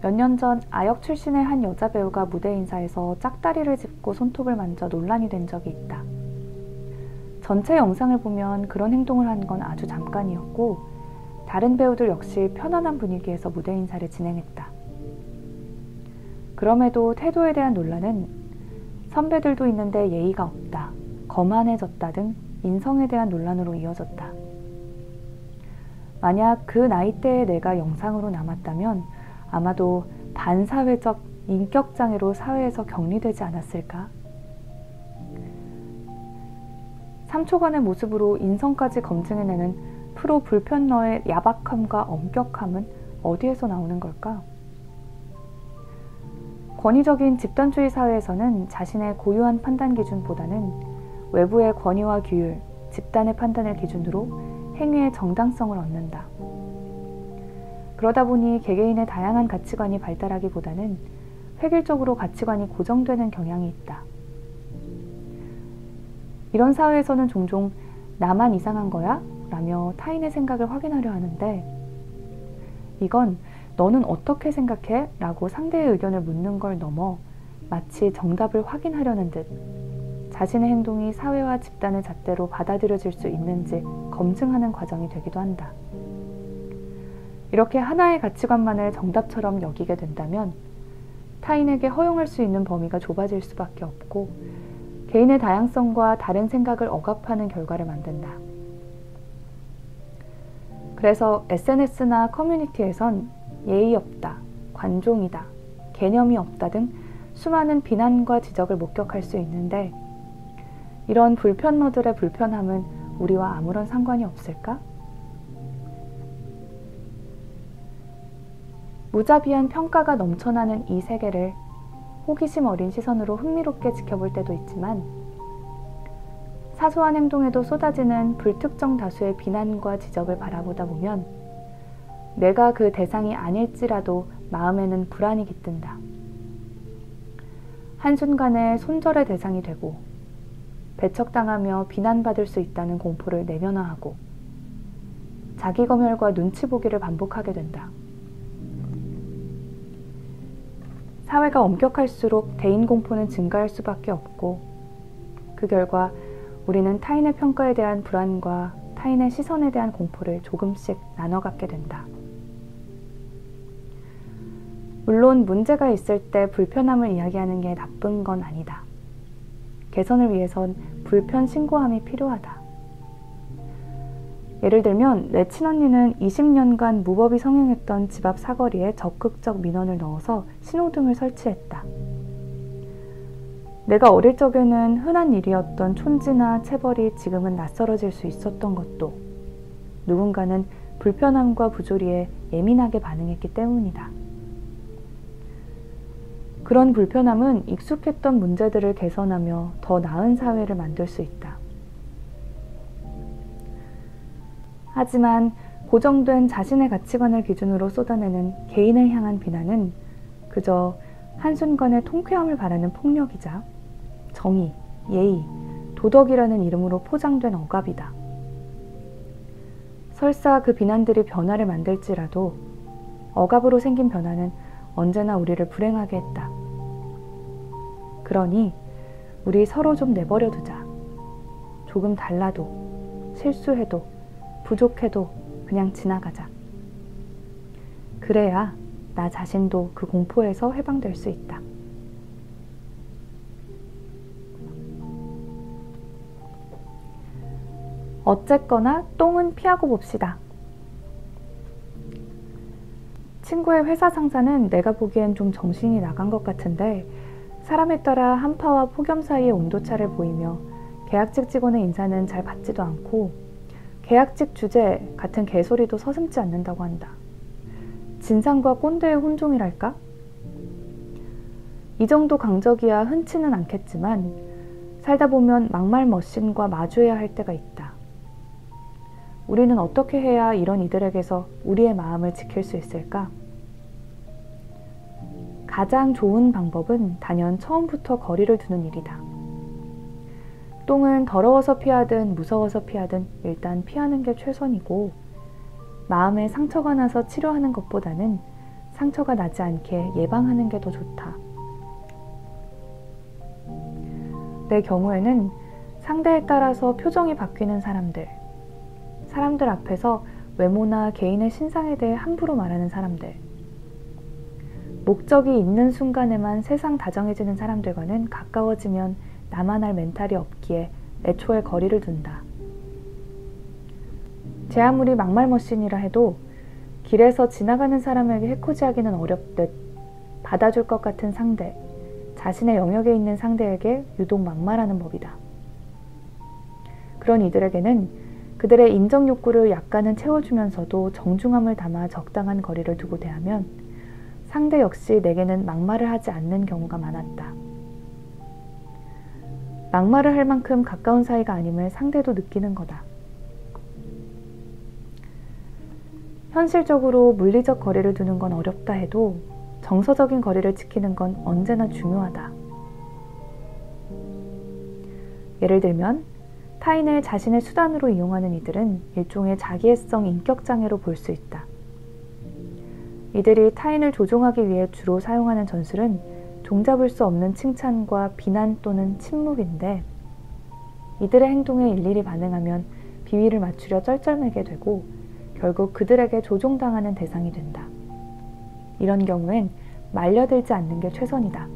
몇 년 전 아역 출신의 한 여자 배우가 무대 인사에서 짝다리를 짚고 손톱을 만져 논란이 된 적이 있다. 전체 영상을 보면 그런 행동을 한 건 아주 잠깐이었고 다른 배우들 역시 편안한 분위기에서 무대 인사를 진행했다. 그럼에도 태도에 대한 논란은 선배들도 있는데 예의가 없다, 거만해졌다 등 인성에 대한 논란으로 이어졌다. 만약 그 나이대에 내가 영상으로 남았다면 아마도 반사회적 인격장애로 사회에서 격리되지 않았을까? 3초간의 모습으로 인성까지 검증해내는 프로 불편러의 야박함과 엄격함은 어디에서 나오는 걸까? 권위적인 집단주의 사회에서는 자신의 고유한 판단 기준보다는 외부의 권위와 규율, 집단의 판단을 기준으로 행위의 정당성을 얻는다. 그러다 보니 개개인의 다양한 가치관이 발달하기보다는 획일적으로 가치관이 고정되는 경향이 있다. 이런 사회에서는 종종 나만 이상한 거야? 라며 타인의 생각을 확인하려 하는데 이건 너는 어떻게 생각해? 라고 상대의 의견을 묻는 걸 넘어 마치 정답을 확인하려는 듯 자신의 행동이 사회와 집단의 잣대로 받아들여질 수 있는지 검증하는 과정이 되기도 한다. 이렇게 하나의 가치관만을 정답처럼 여기게 된다면 타인에게 허용할 수 있는 범위가 좁아질 수밖에 없고 개인의 다양성과 다른 생각을 억압하는 결과를 만든다. 그래서 SNS나 커뮤니티에선 예의 없다, 관종이다, 개념이 없다 등 수많은 비난과 지적을 목격할 수 있는데 이런 불편러들의 불편함은 우리와 아무런 상관이 없을까? 무자비한 평가가 넘쳐나는 이 세계를 호기심 어린 시선으로 흥미롭게 지켜볼 때도 있지만 사소한 행동에도 쏟아지는 불특정 다수의 비난과 지적을 바라보다 보면 내가 그 대상이 아닐지라도 마음에는 불안이 깃든다. 한순간에 손절의 대상이 되고 배척당하며 비난받을 수 있다는 공포를 내면화하고 자기검열과 눈치 보기를 반복하게 된다. 사회가 엄격할수록 대인 공포는 증가할 수밖에 없고 그 결과 우리는 타인의 평가에 대한 불안과 타인의 시선에 대한 공포를 조금씩 나눠 갖게 된다. 물론 문제가 있을 때 불편함을 이야기하는 게 나쁜 건 아니다. 개선을 위해선 불편 신고함이 필요하다. 예를 들면 내 친언니는 20년간 무법이 성행했던 집 앞 사거리에 적극적 민원을 넣어서 신호등을 설치했다. 내가 어릴 적에는 흔한 일이었던 촌지나 체벌이 지금은 낯설어질 수 있었던 것도 누군가는 불편함과 부조리에 예민하게 반응했기 때문이다. 그런 불편함은 익숙했던 문제들을 개선하며 더 나은 사회를 만들 수 있다. 하지만 고정된 자신의 가치관을 기준으로 쏟아내는 개인을 향한 비난은 그저 한순간의 통쾌함을 바라는 폭력이자 정의, 예의, 도덕이라는 이름으로 포장된 억압이다. 설사 그 비난들이 변화를 만들지라도 억압으로 생긴 변화는 언제나 우리를 불행하게 했다. 그러니 우리 서로 좀 내버려 두자. 조금 달라도, 실수해도, 부족해도 그냥 지나가자. 그래야 나 자신도 그 공포에서 해방될 수 있다. 어쨌거나 똥은 피하고 봅시다. 친구의 회사 상사는 내가 보기엔 좀 정신이 나간 것 같은데 사람에 따라 한파와 폭염 사이의 온도차를 보이며 계약직 직원의 인사는 잘 받지도 않고 계약직 주제 같은 개소리도 서슴지 않는다고 한다. 진상과 꼰대의 혼종이랄까? 이 정도 강적이야 흔치는 않겠지만 살다 보면 막말 머신과 마주해야 할 때가 있다. 우리는 어떻게 해야 이런 이들에게서 우리의 마음을 지킬 수 있을까? 가장 좋은 방법은 단연 처음부터 거리를 두는 일이다. 똥은 더러워서 피하든 무서워서 피하든 일단 피하는 게 최선이고 마음에 상처가 나서 치료하는 것보다는 상처가 나지 않게 예방하는 게 더 좋다. 내 경우에는 상대에 따라서 표정이 바뀌는 사람들 앞에서 외모나 개인의 신상에 대해 함부로 말하는 사람들, 목적이 있는 순간에만 세상 다정해지는 사람들과는 가까워지면 나만 할 멘탈이 없기에 애초에 거리를 둔다. 제 아무리 막말머신이라 해도 길에서 지나가는 사람에게 해코지하기는 어렵듯 받아줄 것 같은 상대, 자신의 영역에 있는 상대에게 유독 막말하는 법이다. 그런 이들에게는 그들의 인정 욕구를 약간은 채워주면서도 정중함을 담아 적당한 거리를 두고 대하면 상대 역시 내게는 막말을 하지 않는 경우가 많았다. 막말을 할 만큼 가까운 사이가 아님을 상대도 느끼는 거다. 현실적으로 물리적 거리를 두는 건 어렵다 해도 정서적인 거리를 지키는 건 언제나 중요하다. 예를 들면 타인을 자신의 수단으로 이용하는 이들은 일종의 자기애성 인격장애로 볼 수 있다. 이들이 타인을 조종하기 위해 주로 사용하는 전술은 종잡을 수 없는 칭찬과 비난 또는 침묵인데, 이들의 행동에 일일이 반응하면 비위를 맞추려 쩔쩔매게 되고 결국 그들에게 조종당하는 대상이 된다. 이런 경우엔 말려들지 않는 게 최선이다.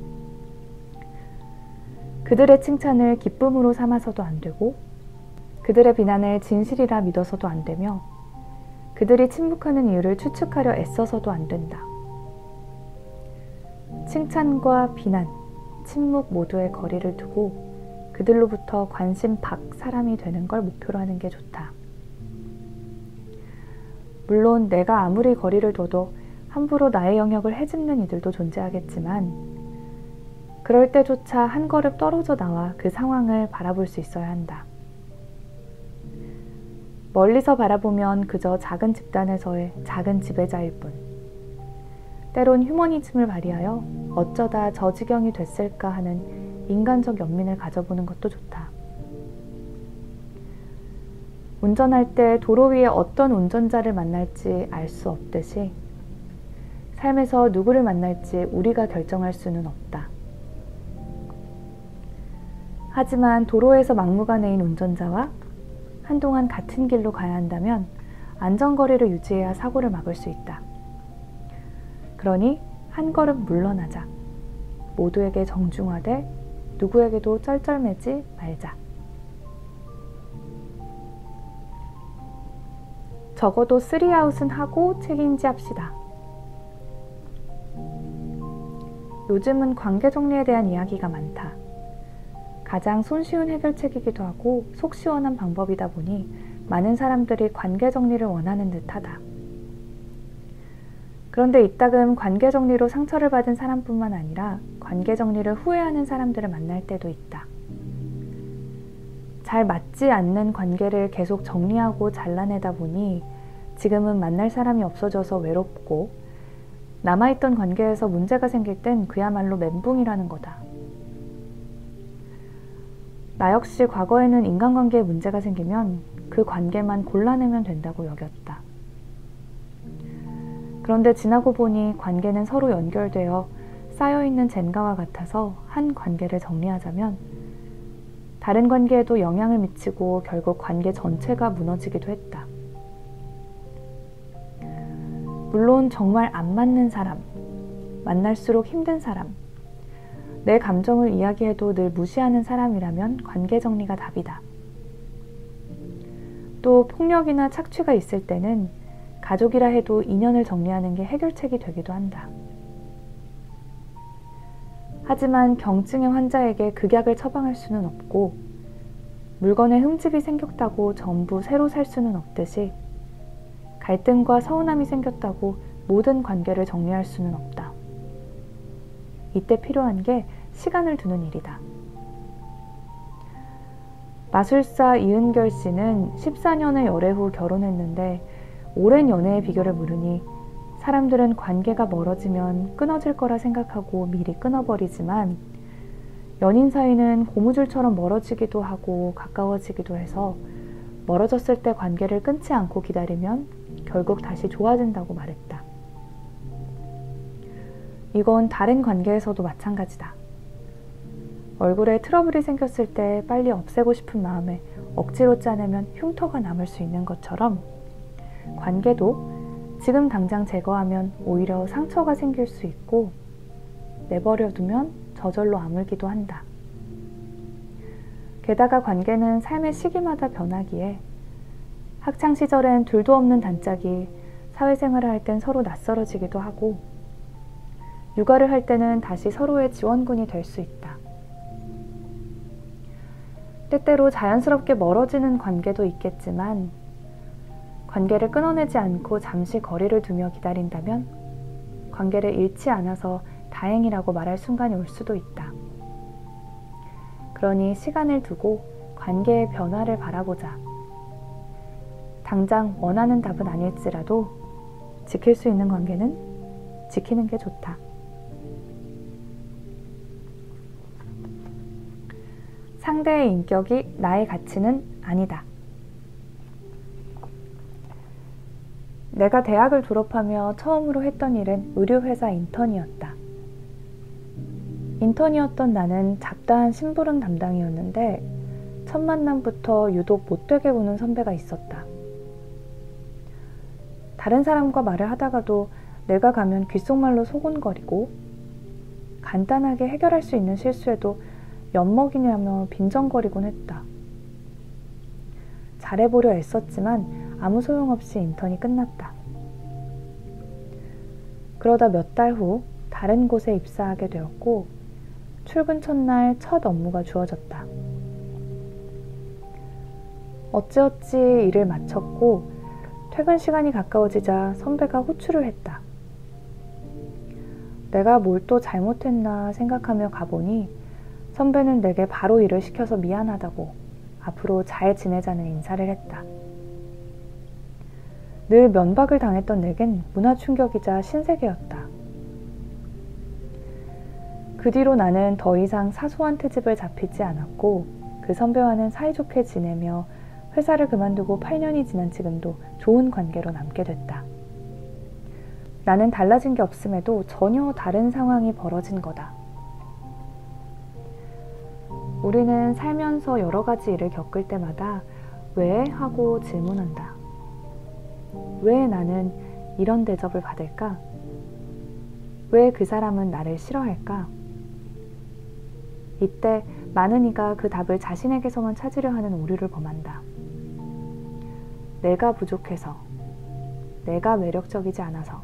그들의 칭찬을 기쁨으로 삼아서도 안 되고 그들의 비난을 진실이라 믿어서도 안 되며 그들이 침묵하는 이유를 추측하려 애써서도 안 된다. 칭찬과 비난, 침묵 모두의 거리를 두고 그들로부터 관심 밖 사람이 되는 걸 목표로 하는 게 좋다. 물론 내가 아무리 거리를 둬도 함부로 나의 영역을 헤집는 이들도 존재하겠지만 그럴 때조차 한 걸음 떨어져 나와 그 상황을 바라볼 수 있어야 한다. 멀리서 바라보면 그저 작은 집단에서의 작은 지배자일 뿐. 때론 휴머니즘을 발휘하여 어쩌다 저 지경이 됐을까 하는 인간적 연민을 가져보는 것도 좋다. 운전할 때 도로 위에 어떤 운전자를 만날지 알 수 없듯이 삶에서 누구를 만날지 우리가 결정할 수는 없다. 하지만 도로에서 막무가내인 운전자와 한동안 같은 길로 가야 한다면 안전거리를 유지해야 사고를 막을 수 있다. 그러니 한 걸음 물러나자. 모두에게 정중하되 누구에게도 쩔쩔매지 말자. 적어도 3아웃은 하고 책임지 합시다. 요즘은 관계 정리에 대한 이야기가 많다. 가장 손쉬운 해결책이기도 하고 속 시원한 방법이다 보니 많은 사람들이 관계 정리를 원하는 듯하다. 그런데 이따금 관계 정리로 상처를 받은 사람뿐만 아니라 관계 정리를 후회하는 사람들을 만날 때도 있다. 잘 맞지 않는 관계를 계속 정리하고 잘라내다 보니 지금은 만날 사람이 없어져서 외롭고 남아있던 관계에서 문제가 생길 땐 그야말로 멘붕이라는 거다. 나 역시 과거에는 인간관계에 문제가 생기면 그 관계만 골라내면 된다고 여겼다. 그런데 지나고 보니 관계는 서로 연결되어 쌓여있는 젠가와 같아서 한 관계를 정리하자면 다른 관계에도 영향을 미치고 결국 관계 전체가 무너지기도 했다. 물론 정말 안 맞는 사람, 만날수록 힘든 사람, 내 감정을 이야기해도 늘 무시하는 사람이라면 관계 정리가 답이다. 또 폭력이나 착취가 있을 때는 가족이라 해도 인연을 정리하는 게 해결책이 되기도 한다. 하지만 경증의 환자에게 극약을 처방할 수는 없고 물건에 흠집이 생겼다고 전부 새로 살 수는 없듯이 갈등과 서운함이 생겼다고 모든 관계를 정리할 수는 없다. 이때 필요한 게 시간을 두는 일이다. 마술사 이은결 씨는 14년의 열애 후 결혼했는데 오랜 연애의 비결을 물으니 사람들은 관계가 멀어지면 끊어질 거라 생각하고 미리 끊어버리지만 연인 사이는 고무줄처럼 멀어지기도 하고 가까워지기도 해서 멀어졌을 때 관계를 끊지 않고 기다리면 결국 다시 좋아진다고 말했다. 이건 다른 관계에서도 마찬가지다. 얼굴에 트러블이 생겼을 때 빨리 없애고 싶은 마음에 억지로 짜내면 흉터가 남을 수 있는 것처럼 관계도 지금 당장 제거하면 오히려 상처가 생길 수 있고 내버려두면 저절로 아물기도 한다. 게다가 관계는 삶의 시기마다 변하기에 학창시절엔 둘도 없는 단짝이 사회생활을 할 땐 서로 낯설어지기도 하고 육아를 할 때는 다시 서로의 지원군이 될 수 있다. 때때로 자연스럽게 멀어지는 관계도 있겠지만 관계를 끊어내지 않고 잠시 거리를 두며 기다린다면 관계를 잃지 않아서 다행이라고 말할 순간이 올 수도 있다. 그러니 시간을 두고 관계의 변화를 바라보자. 당장 원하는 답은 아닐지라도 지킬 수 있는 관계는 지키는 게 좋다. 상대의 인격이 나의 가치는 아니다. 내가 대학을 졸업하며 처음으로 했던 일은 의류회사 인턴이었다. 인턴이었던 나는 잡다한 심부름 담당이었는데 첫 만남부터 유독 못되게 구는 선배가 있었다. 다른 사람과 말을 하다가도 내가 가면 귓속말로 소곤거리고 간단하게 해결할 수 있는 실수에도 엿먹이냐며 빈정거리곤 했다. 잘해보려 애썼지만 아무 소용없이 인턴이 끝났다. 그러다 몇 달 후 다른 곳에 입사하게 되었고 출근 첫날 첫 업무가 주어졌다. 어찌어찌 일을 마쳤고 퇴근 시간이 가까워지자 선배가 호출을 했다. 내가 뭘 또 잘못했나 생각하며 가보니 선배는 내게 바로 일을 시켜서 미안하다고 앞으로 잘 지내자는 인사를 했다. 늘 면박을 당했던 내겐 문화 충격이자 신세계였다. 그 뒤로 나는 더 이상 사소한 트집을 잡히지 않았고 그 선배와는 사이좋게 지내며 회사를 그만두고 8년이 지난 지금도 좋은 관계로 남게 됐다. 나는 달라진 게 없음에도 전혀 다른 상황이 벌어진 거다. 우리는 살면서 여러 가지 일을 겪을 때마다 왜? 하고 질문한다. 왜 나는 이런 대접을 받을까? 왜 그 사람은 나를 싫어할까? 이때 많은 이가 그 답을 자신에게서만 찾으려 하는 오류를 범한다. 내가 부족해서, 내가 매력적이지 않아서,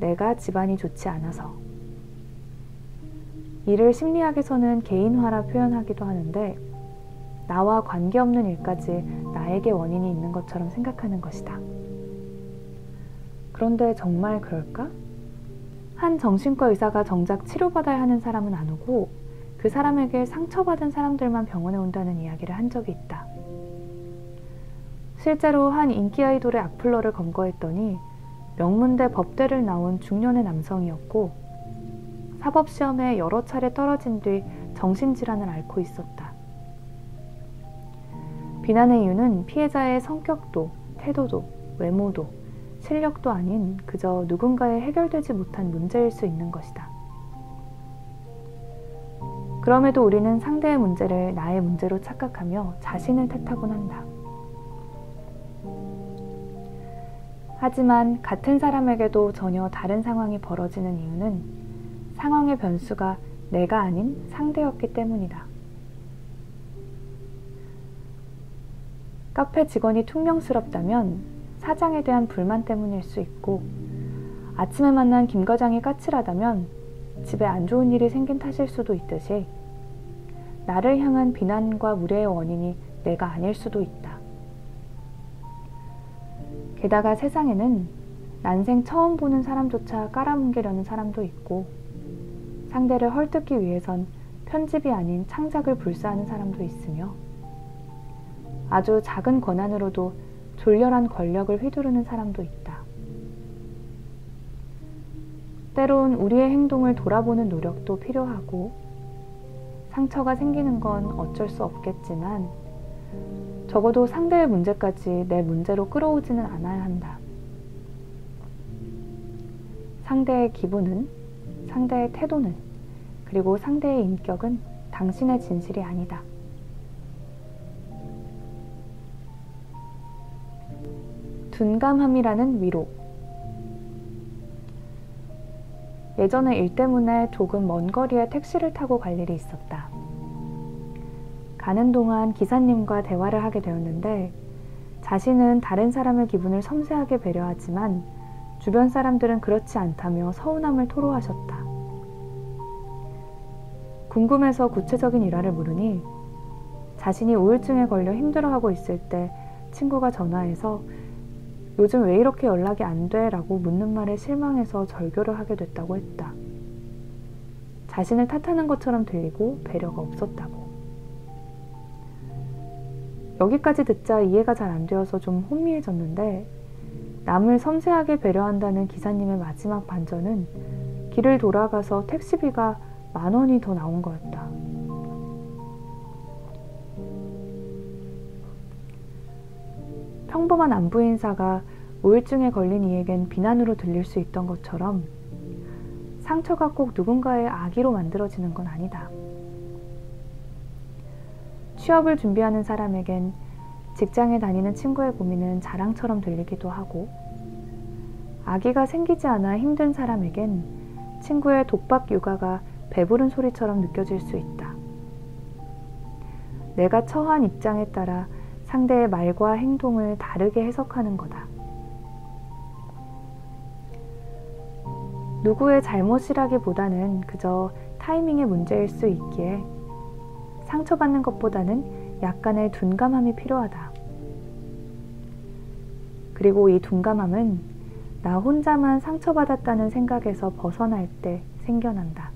내가 집안이 좋지 않아서. 이를 심리학에서는 개인화라 표현하기도 하는데 나와 관계없는 일까지 나에게 원인이 있는 것처럼 생각하는 것이다. 그런데 정말 그럴까? 한 정신과 의사가 정작 치료받아야 하는 사람은 안 오고 그 사람에게 상처받은 사람들만 병원에 온다는 이야기를 한 적이 있다. 실제로 한 인기 아이돌의 악플러를 검거했더니 명문대 법대를 나온 중년의 남성이었고 사법시험에 여러 차례 떨어진 뒤 정신질환을 앓고 있었다. 비난의 이유는 피해자의 성격도, 태도도, 외모도, 실력도 아닌 그저 누군가의 해결되지 못한 문제일 수 있는 것이다. 그럼에도 우리는 상대의 문제를 나의 문제로 착각하며 자신을 탓하곤 한다. 하지만 같은 사람에게도 전혀 다른 상황이 벌어지는 이유는 상황의 변수가 내가 아닌 상대였기 때문이다. 카페 직원이 퉁명스럽다면 사장에 대한 불만 때문일 수 있고 아침에 만난 김 과장이 까칠하다면 집에 안 좋은 일이 생긴 탓일 수도 있듯이 나를 향한 비난과 무례의 원인이 내가 아닐 수도 있다. 게다가 세상에는 난생 처음 보는 사람조차 깔아뭉개려는 사람도 있고 상대를 헐뜯기 위해선 편집이 아닌 창작을 불사하는 사람도 있으며 아주 작은 권한으로도 졸렬한 권력을 휘두르는 사람도 있다. 때론 우리의 행동을 돌아보는 노력도 필요하고 상처가 생기는 건 어쩔 수 없겠지만 적어도 상대의 문제까지 내 문제로 끌어오지는 않아야 한다. 상대의 기분은 상대의 태도는, 그리고 상대의 인격은 당신의 진실이 아니다. 둔감함이라는 위로. 예전에 일 때문에 조금 먼 거리에 택시를 타고 갈 일이 있었다. 가는 동안 기사님과 대화를 하게 되었는데, 자신은 다른 사람의 기분을 섬세하게 배려하지만 주변 사람들은 그렇지 않다며 서운함을 토로하셨다. 궁금해서 구체적인 일화를 물으니 자신이 우울증에 걸려 힘들어하고 있을 때 친구가 전화해서 요즘 왜 이렇게 연락이 안 돼? 라고 묻는 말에 실망해서 절교를 하게 됐다고 했다. 자신을 탓하는 것처럼 들리고 배려가 없었다고. 여기까지 듣자 이해가 잘 안 되어서 좀 혼미해졌는데, 남을 섬세하게 배려한다는 기사님의 마지막 반전은 길을 돌아가서 택시비가 10,000원이 더 나온 거였다. 평범한 안부 인사가 우울증에 걸린 이에겐 비난으로 들릴 수 있던 것처럼 상처가 꼭 누군가의 악의로 만들어지는 건 아니다. 취업을 준비하는 사람에겐 직장에 다니는 친구의 고민은 자랑처럼 들리기도 하고, 아기가 생기지 않아 힘든 사람에겐 친구의 독박 육아가 배부른 소리처럼 느껴질 수 있다. 내가 처한 입장에 따라 상대의 말과 행동을 다르게 해석하는 거다. 누구의 잘못이라기보다는 그저 타이밍의 문제일 수 있기에 상처받는 것보다는 약간의 둔감함이 필요하다. 그리고 이 둔감함은 나 혼자만 상처받았다는 생각에서 벗어날 때 생겨난다.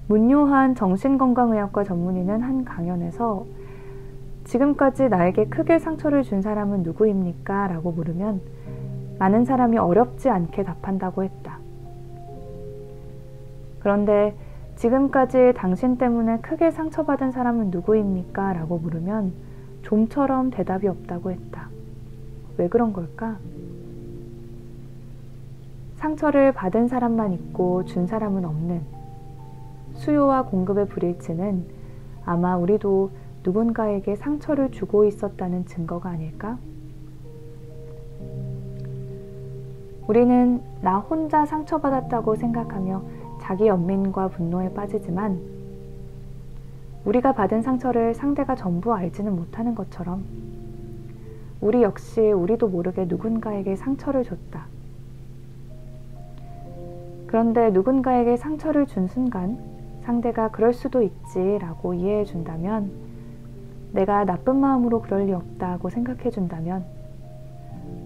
문요한 정신건강의학과 전문의는 한 강연에서 지금까지 나에게 크게 상처를 준 사람은 누구입니까? 라고 물으면 많은 사람이 어렵지 않게 답한다고 했다. 그런데 지금까지 당신 때문에 크게 상처받은 사람은 누구입니까? 라고 물으면 좀처럼 대답이 없다고 했다. 왜 그런 걸까? 상처를 받은 사람만 있고 준 사람은 없는 수요와 공급의 불일치는 아마 우리도 누군가에게 상처를 주고 있었다는 증거가 아닐까? 우리는 나 혼자 상처받았다고 생각하며 자기 연민과 분노에 빠지지만 우리가 받은 상처를 상대가 전부 알지는 못하는 것처럼 우리 역시 우리도 모르게 누군가에게 상처를 줬다. 그런데 누군가에게 상처를 준 순간 상대가 그럴 수도 있지 라고 이해해 준다면, 내가 나쁜 마음으로 그럴 리 없다고 생각해 준다면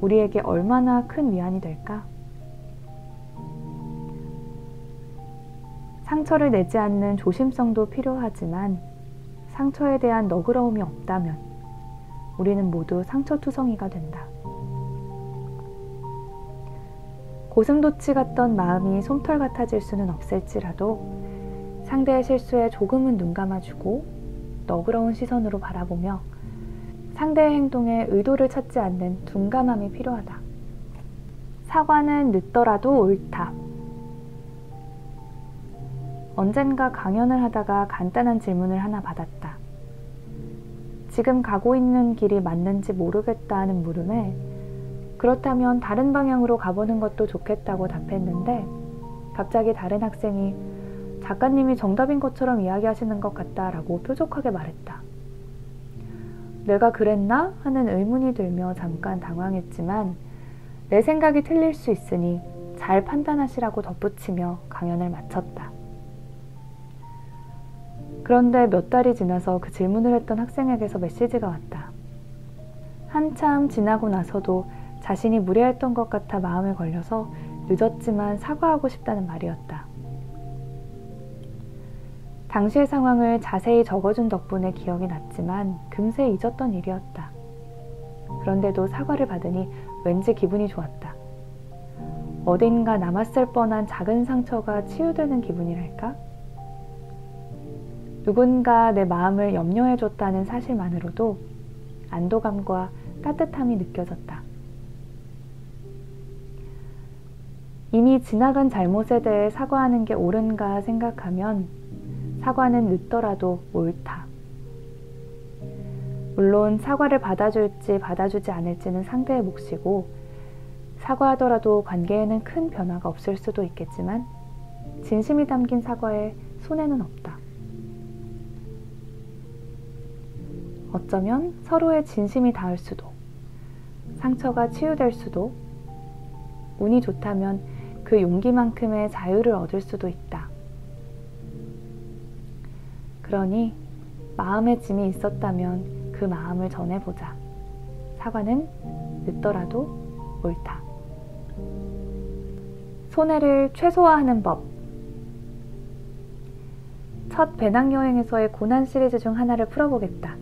우리에게 얼마나 큰 위안이 될까? 상처를 내지 않는 조심성도 필요하지만 상처에 대한 너그러움이 없다면 우리는 모두 상처투성이가 된다. 고슴도치 같던 마음이 솜털 같아질 수는 없을지라도 상대의 실수에 조금은 눈 감아주고 너그러운 시선으로 바라보며 상대의 행동에 의도를 찾지 않는 둔감함이 필요하다. 사과는 늦더라도 옳다. 언젠가 강연을 하다가 간단한 질문을 하나 받았다. 지금 가고 있는 길이 맞는지 모르겠다 하는 물음에 그렇다면 다른 방향으로 가보는 것도 좋겠다고 답했는데, 갑자기 다른 학생이 작가님이 정답인 것처럼 이야기하시는 것 같다라고 뾰족하게 말했다. 내가 그랬나? 하는 의문이 들며 잠깐 당황했지만 내 생각이 틀릴 수 있으니 잘 판단하시라고 덧붙이며 강연을 마쳤다. 그런데 몇 달이 지나서 그 질문을 했던 학생에게서 메시지가 왔다. 한참 지나고 나서도 자신이 무례했던 것 같아 마음에 걸려서 늦었지만 사과하고 싶다는 말이었다. 당시의 상황을 자세히 적어준 덕분에 기억이 났지만 금세 잊었던 일이었다. 그런데도 사과를 받으니 왠지 기분이 좋았다. 어딘가 남았을 뻔한 작은 상처가 치유되는 기분이랄까? 누군가 내 마음을 염려해줬다는 사실만으로도 안도감과 따뜻함이 느껴졌다. 이미 지나간 잘못에 대해 사과하는 게 옳은가 생각하면 사과는 늦더라도 옳다. 물론 사과를 받아줄지 받아주지 않을지는 상대의 몫이고 사과하더라도 관계에는 큰 변화가 없을 수도 있겠지만 진심이 담긴 사과에 손해는 없다. 어쩌면 서로의 진심이 닿을 수도, 상처가 치유될 수도, 운이 좋다면 그 용기만큼의 자유를 얻을 수도 있다. 그러니 마음의 짐이 있었다면 그 마음을 전해보자. 사과는 늦더라도 옳다. 손해를 최소화하는 법. 첫 배낭여행에서의 고난 시리즈 중 하나를 풀어보겠다.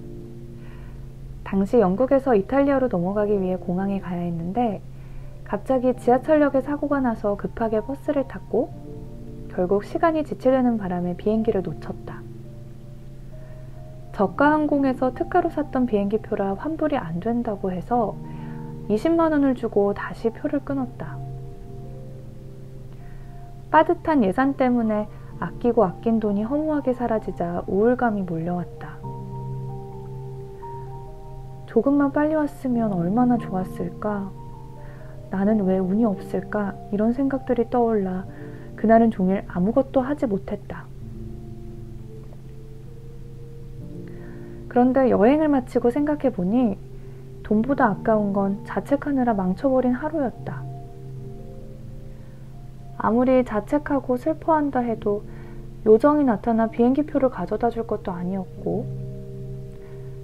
당시 영국에서 이탈리아로 넘어가기 위해 공항에 가야 했는데 갑자기 지하철역에 사고가 나서 급하게 버스를 탔고 결국 시간이 지체되는 바람에 비행기를 놓쳤다. 저가 항공에서 특가로 샀던 비행기표라 환불이 안 된다고 해서 20만 원을 주고 다시 표를 끊었다. 빠듯한 예산 때문에 아끼고 아낀 돈이 허무하게 사라지자 우울감이 몰려왔다. 조금만 빨리 왔으면 얼마나 좋았을까? 나는 왜 운이 없을까? 이런 생각들이 떠올라 그날은 종일 아무것도 하지 못했다. 그런데 여행을 마치고 생각해보니 돈보다 아까운 건 자책하느라 망쳐버린 하루였다. 아무리 자책하고 슬퍼한다 해도 요정이 나타나 비행기표를 가져다 줄 것도 아니었고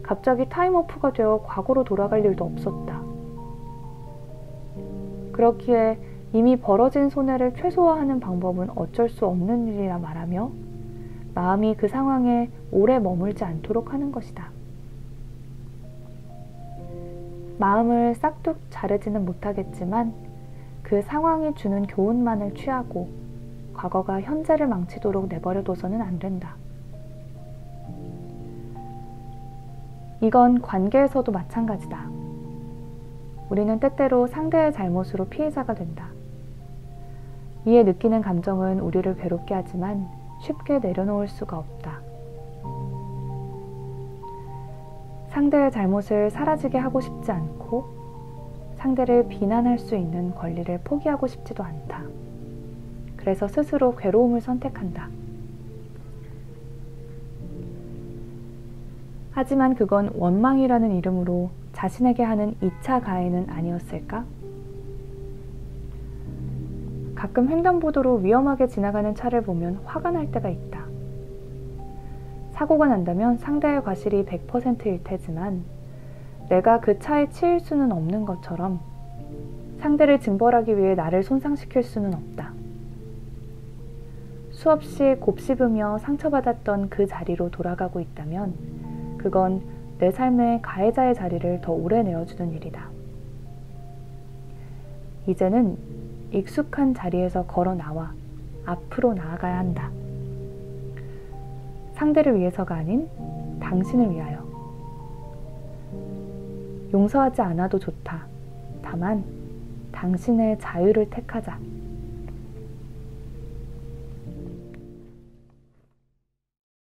갑자기 타임오프가 되어 과거로 돌아갈 일도 없었다. 그렇기에 이미 벌어진 손해를 최소화하는 방법은 어쩔 수 없는 일이라 말하며 마음이 그 상황에 오래 머물지 않도록 하는 것이다. 마음을 싹둑 자르지는 못하겠지만 그 상황이 주는 교훈만을 취하고 과거가 현재를 망치도록 내버려둬서는 안 된다. 이건 관계에서도 마찬가지다. 우리는 때때로 상대의 잘못으로 피해자가 된다. 이에 느끼는 감정은 우리를 괴롭게 하지만 쉽게 내려놓을 수가 없다. 상대의 잘못을 사라지게 하고 싶지 않고 상대를 비난할 수 있는 권리를 포기하고 싶지도 않다. 그래서 스스로 괴로움을 선택한다. 하지만 그건 원망이라는 이름으로 자신에게 하는 2차 가해는 아니었을까? 가끔 횡단보도로 위험하게 지나가는 차를 보면 화가 날 때가 있다. 사고가 난다면 상대의 과실이 100%일 테지만 내가 그 차에 치일 수는 없는 것처럼 상대를 징벌하기 위해 나를 손상시킬 수는 없다. 수없이 곱씹으며 상처받았던 그 자리로 돌아가고 있다면 그건 내 삶의 가해자의 자리를 더 오래 내어주는 일이다. 이제는 익숙한 자리에서 걸어 나와 앞으로 나아가야 한다. 상대를 위해서가 아닌 당신을 위하여. 용서하지 않아도 좋다. 다만 당신의 자유를 택하자.